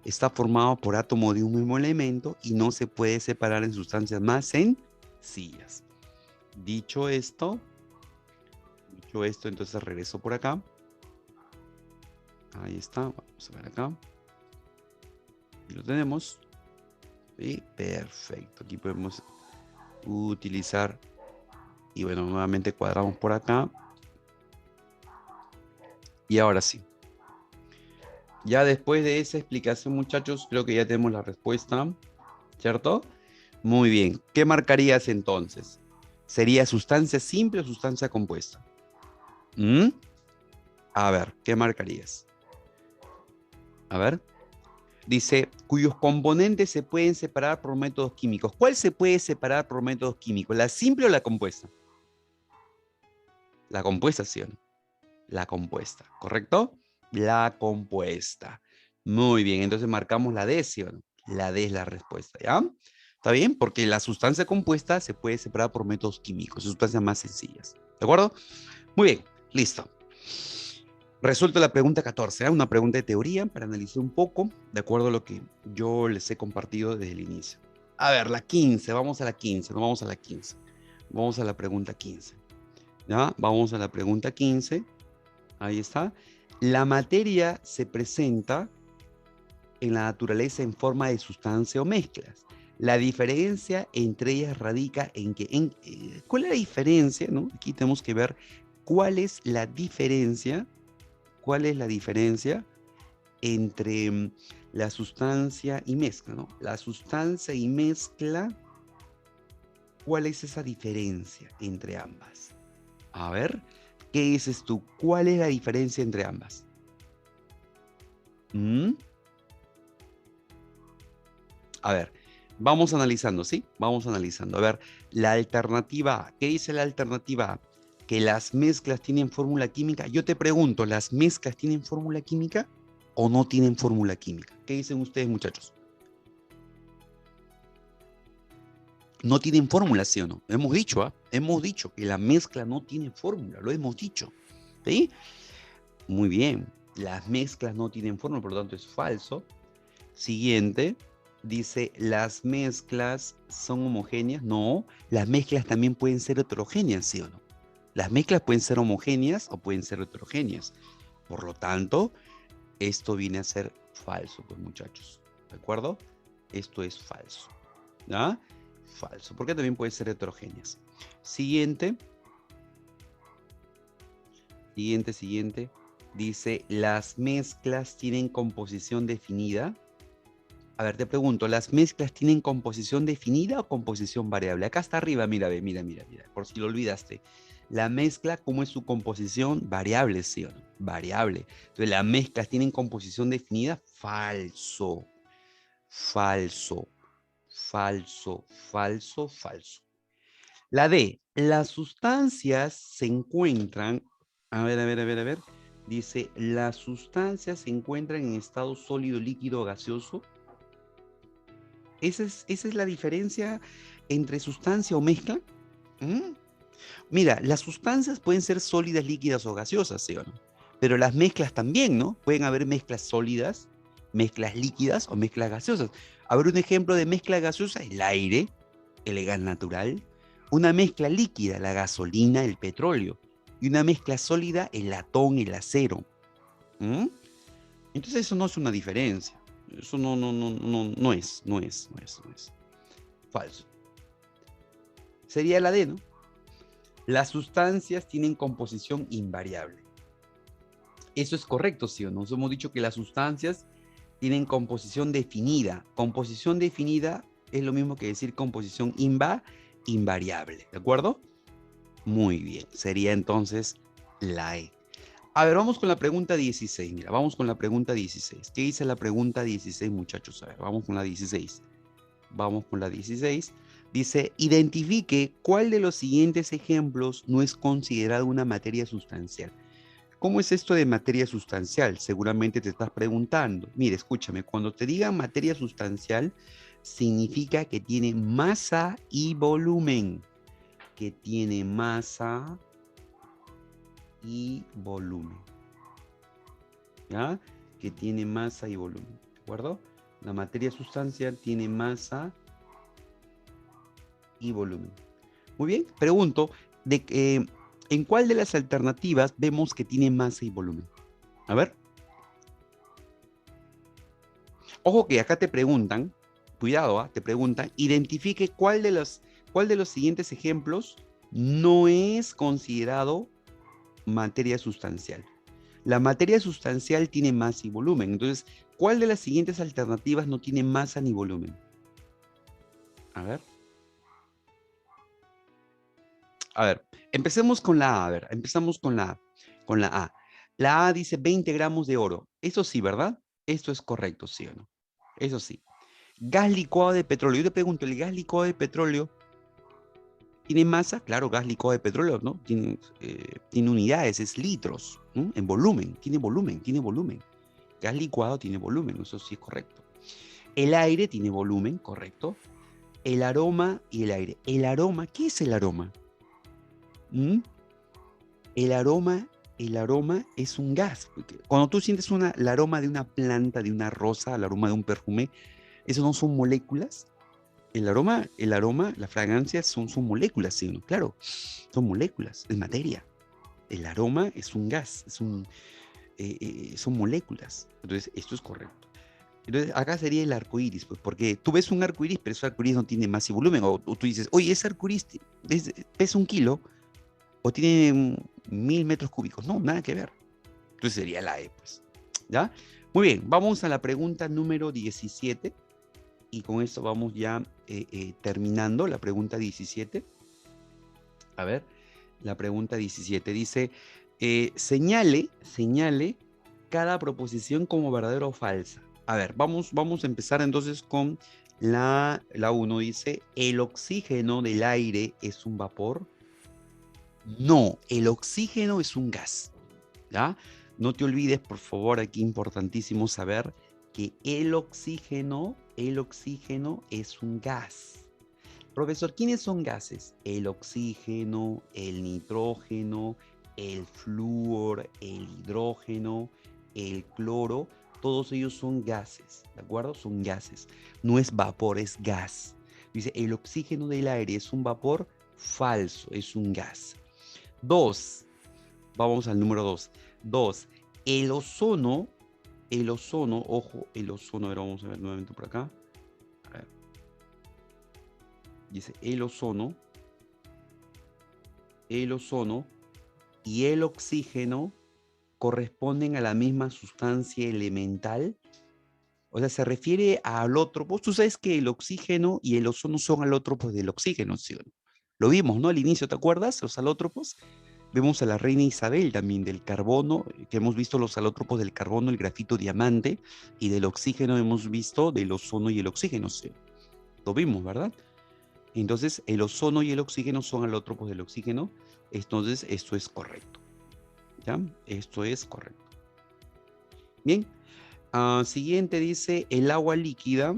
está formada por átomos de un mismo elemento y no se puede separar en sustancias más sencillas. Dicho esto, entonces regreso por acá. Ahí está, vamos a ver acá. Y lo tenemos. Sí, perfecto. Aquí podemos utilizar. Y bueno, nuevamente cuadramos por acá. Y ahora sí. Ya después de esa explicación, muchachos, creo que ya tenemos la respuesta. ¿Cierto? Muy bien. ¿Qué marcarías entonces? ¿Sería sustancia simple o sustancia compuesta? ¿Mm? A ver, ¿qué marcarías? A ver. Dice, cuyos componentes se pueden separar por métodos químicos. ¿Cuál se puede separar por métodos químicos? ¿La simple o la compuesta? La compuesta, ¿sí o no? La compuesta, ¿correcto? La compuesta. Muy bien, entonces marcamos la D, ¿sí o no? La D es la respuesta, ¿ya? ¿Está bien? Porque la sustancia compuesta se puede separar por métodos químicos, sustancias más sencillas. ¿De acuerdo? Muy bien, listo. Resuelto la pregunta 14, ¿eh? Una pregunta de teoría para analizar un poco, de acuerdo a lo que yo les he compartido desde el inicio. A ver, la 15, vamos a la 15, no vamos a la 15. Vamos a la pregunta 15. ¿Ya? Vamos a la pregunta 15. Ahí está. La materia se presenta en la naturaleza en forma de sustancia o mezclas. La diferencia entre ellas radica en que, ¿cuál es la diferencia? ¿No? Aquí tenemos que ver cuál es la diferencia entre la sustancia y mezcla, ¿no? La sustancia y mezcla, ¿cuál es esa diferencia entre ambas? A ver, ¿qué dices tú? ¿Cuál es la diferencia entre ambas? A ver, vamos analizando, ¿sí? Vamos analizando. A ver, la alternativa A. ¿Qué dice la alternativa A? Que las mezclas tienen fórmula química. Yo te pregunto, ¿las mezclas tienen fórmula química o no tienen fórmula química? ¿Qué dicen ustedes, muchachos? No tienen fórmula, ¿sí o no? Hemos dicho, ¿ah? Hemos dicho que la mezcla no tiene fórmula, lo hemos dicho. ¿Sí? Muy bien. Las mezclas no tienen fórmula, por lo tanto es falso. Siguiente. Dice, ¿las mezclas son homogéneas? No, las mezclas también pueden ser heterogéneas, ¿sí o no? Las mezclas pueden ser homogéneas o pueden ser heterogéneas. Por lo tanto, Esto viene a ser falso, pues muchachos. ¿De acuerdo? Esto es falso. ¿Ya? Falso, porque también pueden ser heterogéneas. Siguiente. Siguiente. Dice, las mezclas tienen composición definida. A ver, te pregunto, ¿las mezclas tienen composición definida o composición variable? Acá está arriba, mira, mira, por si lo olvidaste. La mezcla, ¿cómo es su composición? Variable, ¿sí o no? Variable. Entonces, ¿las mezclas tienen composición definida? Falso. Falso. Falso. Falso. Falso. La D, las sustancias se encuentran, a ver. Dice, las sustancias se encuentran en estado sólido, líquido o gaseoso. Esa es la diferencia entre sustancia o mezcla. ¿Mm? Mira, las sustancias pueden ser sólidas, líquidas o gaseosas, ¿sí o no? Pero las mezclas también, ¿no? Pueden haber mezclas sólidas, mezclas líquidas o mezclas gaseosas. A ver, un ejemplo de mezcla gaseosa, el aire, el gas natural. Una mezcla líquida, la gasolina, el petróleo. Y una mezcla sólida, el latón, el acero. ¿Mm? Entonces eso no es una diferencia. Eso no es. Falso. Sería la D, ¿no? Las sustancias tienen composición invariable. Eso es correcto, ¿sí o no? Nos hemos dicho que las sustancias tienen composición definida. Composición definida es lo mismo que decir composición invariable, ¿de acuerdo? Muy bien, sería entonces la E. A ver, vamos con la pregunta 16. Mira, vamos con la pregunta 16. ¿Qué dice la pregunta 16, muchachos? A ver, vamos con la 16. Vamos con la 16. Dice, identifique cuál de los siguientes ejemplos no es considerado una materia sustancial. ¿Cómo es esto de materia sustancial? Seguramente te estás preguntando. Mire, escúchame, cuando te digan materia sustancial, significa que tiene masa y volumen. Que tiene masa y volumen. ¿Ya? Que tiene masa y volumen. ¿De acuerdo? La materia sustancial tiene masa y volumen. Muy bien, pregunto, ¿en cuál de las alternativas vemos que tiene masa y volumen? A ver. Ojo que acá te preguntan, cuidado, te preguntan, identifique cuál de los siguientes ejemplos no es considerado materia sustancial. La materia sustancial tiene masa y volumen. Entonces, ¿cuál de las siguientes alternativas no tiene masa ni volumen? A ver. A ver, empecemos con la A. A ver, empezamos con la A. La A dice 20 gramos de oro. Eso sí, ¿verdad? Esto es correcto, ¿sí o no? Eso sí. Gas licuado de petróleo. Yo te pregunto, ¿el gas licuado de petróleo tiene masa? Claro, gas licuado de petróleo, ¿no? Tiene unidades, es litros, ¿no? En volumen, tiene volumen. Gas licuado tiene volumen, eso sí es correcto. El aire tiene volumen, correcto. El aroma y el aire. El aroma, ¿qué es el aroma? ¿Mm? El aroma es un gas. Cuando tú sientes el aroma de una planta, de una rosa, el aroma de un perfume, ¿eso no son moléculas? El aroma, la fragancia son moléculas, ¿sí o no? Claro, son moléculas, es materia. El aroma es un gas, son moléculas. Entonces, esto es correcto. Entonces, acá sería el arco iris, pues, porque tú ves un arco iris, pero ese arco iris no tiene masa y volumen. O tú dices, oye, ese arco iris pesa 1 kilo o tiene 1000 metros cúbicos. No, nada que ver. Entonces sería la E, pues. ¿Ya? Muy bien, vamos a la pregunta número 17. Y con esto vamos ya terminando la pregunta 17. A ver, la pregunta 17 dice, señale cada proposición como verdadera o falsa. A ver, vamos a empezar entonces con la 1. Dice, ¿el oxígeno del aire es un vapor? No, el oxígeno es un gas. ¿Ya? No te olvides, por favor, aquí importantísimo saber que el oxígeno es un gas. Profesor, ¿quiénes son gases? El oxígeno, el nitrógeno, el flúor, el hidrógeno, el cloro, todos ellos son gases, ¿de acuerdo? Son gases. No es vapor, es gas. Dice, el oxígeno del aire es un vapor, falso, es un gas. 2. Vamos al número 2. 2. El ozono El ozono, ojo, el ozono, a ver, vamos a ver nuevamente por acá. A ver. Dice el ozono y el oxígeno corresponden a la misma sustancia elemental. O sea, se refiere a alótropos. Tú sabes que el oxígeno y el ozono son alótropos del oxígeno, ¿sí o no? Lo vimos, ¿no? Al inicio, ¿te acuerdas? Los alótropos. Vemos a la reina Isabel también del carbono, que hemos visto los alótropos del carbono, el grafito diamante, y del oxígeno hemos visto del ozono y el oxígeno, ¿sí? Lo vimos, ¿verdad? Entonces, el ozono y el oxígeno son alótropos del oxígeno. Entonces, esto es correcto. ¿Ya? Esto es correcto. Bien. Siguiente dice el agua líquida.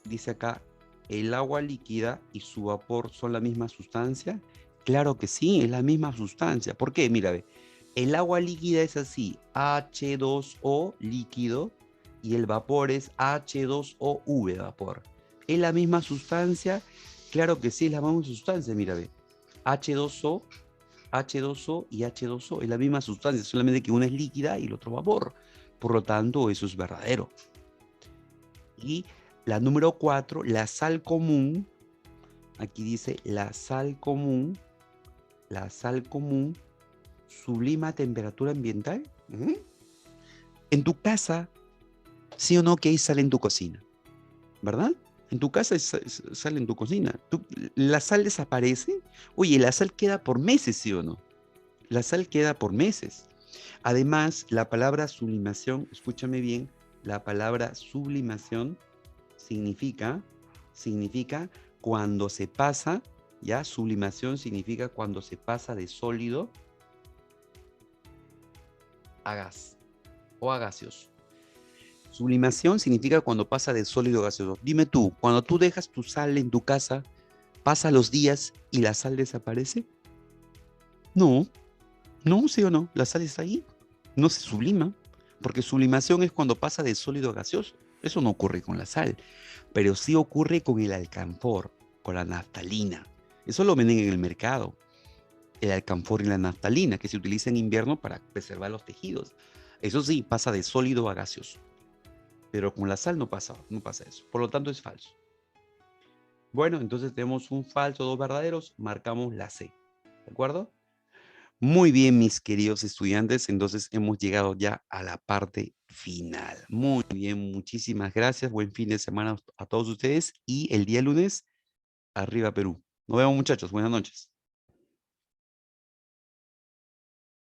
Dice acá, ¿el agua líquida y su vapor son la misma sustancia? Claro que sí, es la misma sustancia. ¿Por qué? Mira, ve, el agua líquida es así, H2O líquido, y el vapor es H2OV vapor. ¿Es la misma sustancia? Claro que sí, es la misma sustancia, mira, ve. H2O, H2O y H2O, es la misma sustancia, solamente que una es líquida y el otro vapor. Por lo tanto, eso es verdadero. Y la número 4, la sal común. Aquí dice la sal común sublima a temperatura ambiental. En tu casa, sí o no que hay sal en tu cocina, ¿verdad? En tu casa hay sal en tu cocina. ¿La sal desaparece? Oye, la sal queda por meses, ¿sí o no? La sal queda por meses. Además, la palabra sublimación, escúchame bien, la palabra sublimación significa cuando se pasa, ¿ya? Sublimación significa cuando se pasa de sólido a gas o a gaseoso. Sublimación significa cuando pasa de sólido a gaseoso. Dime tú, cuando tú dejas tu sal en tu casa, ¿pasa los días y la sal desaparece? No, no, sí o no, la sal está ahí, no se sublima, porque sublimación es cuando pasa de sólido a gaseoso. Eso no ocurre con la sal, pero sí ocurre con el alcanfor, con la naftalina. Eso lo venden en el mercado, el alcanfor y la naftalina, que se utiliza en invierno para preservar los tejidos. Eso sí, pasa de sólido a gaseoso, pero con la sal no pasa eso. Por lo tanto, es falso. Bueno, entonces tenemos un falso, dos verdaderos, marcamos la C. ¿De acuerdo? Muy bien, mis queridos estudiantes, entonces hemos llegado ya a la parte final. Muy bien, muchísimas gracias. Buen fin de semana a todos ustedes y el día lunes, arriba Perú. Nos vemos, muchachos. Buenas noches.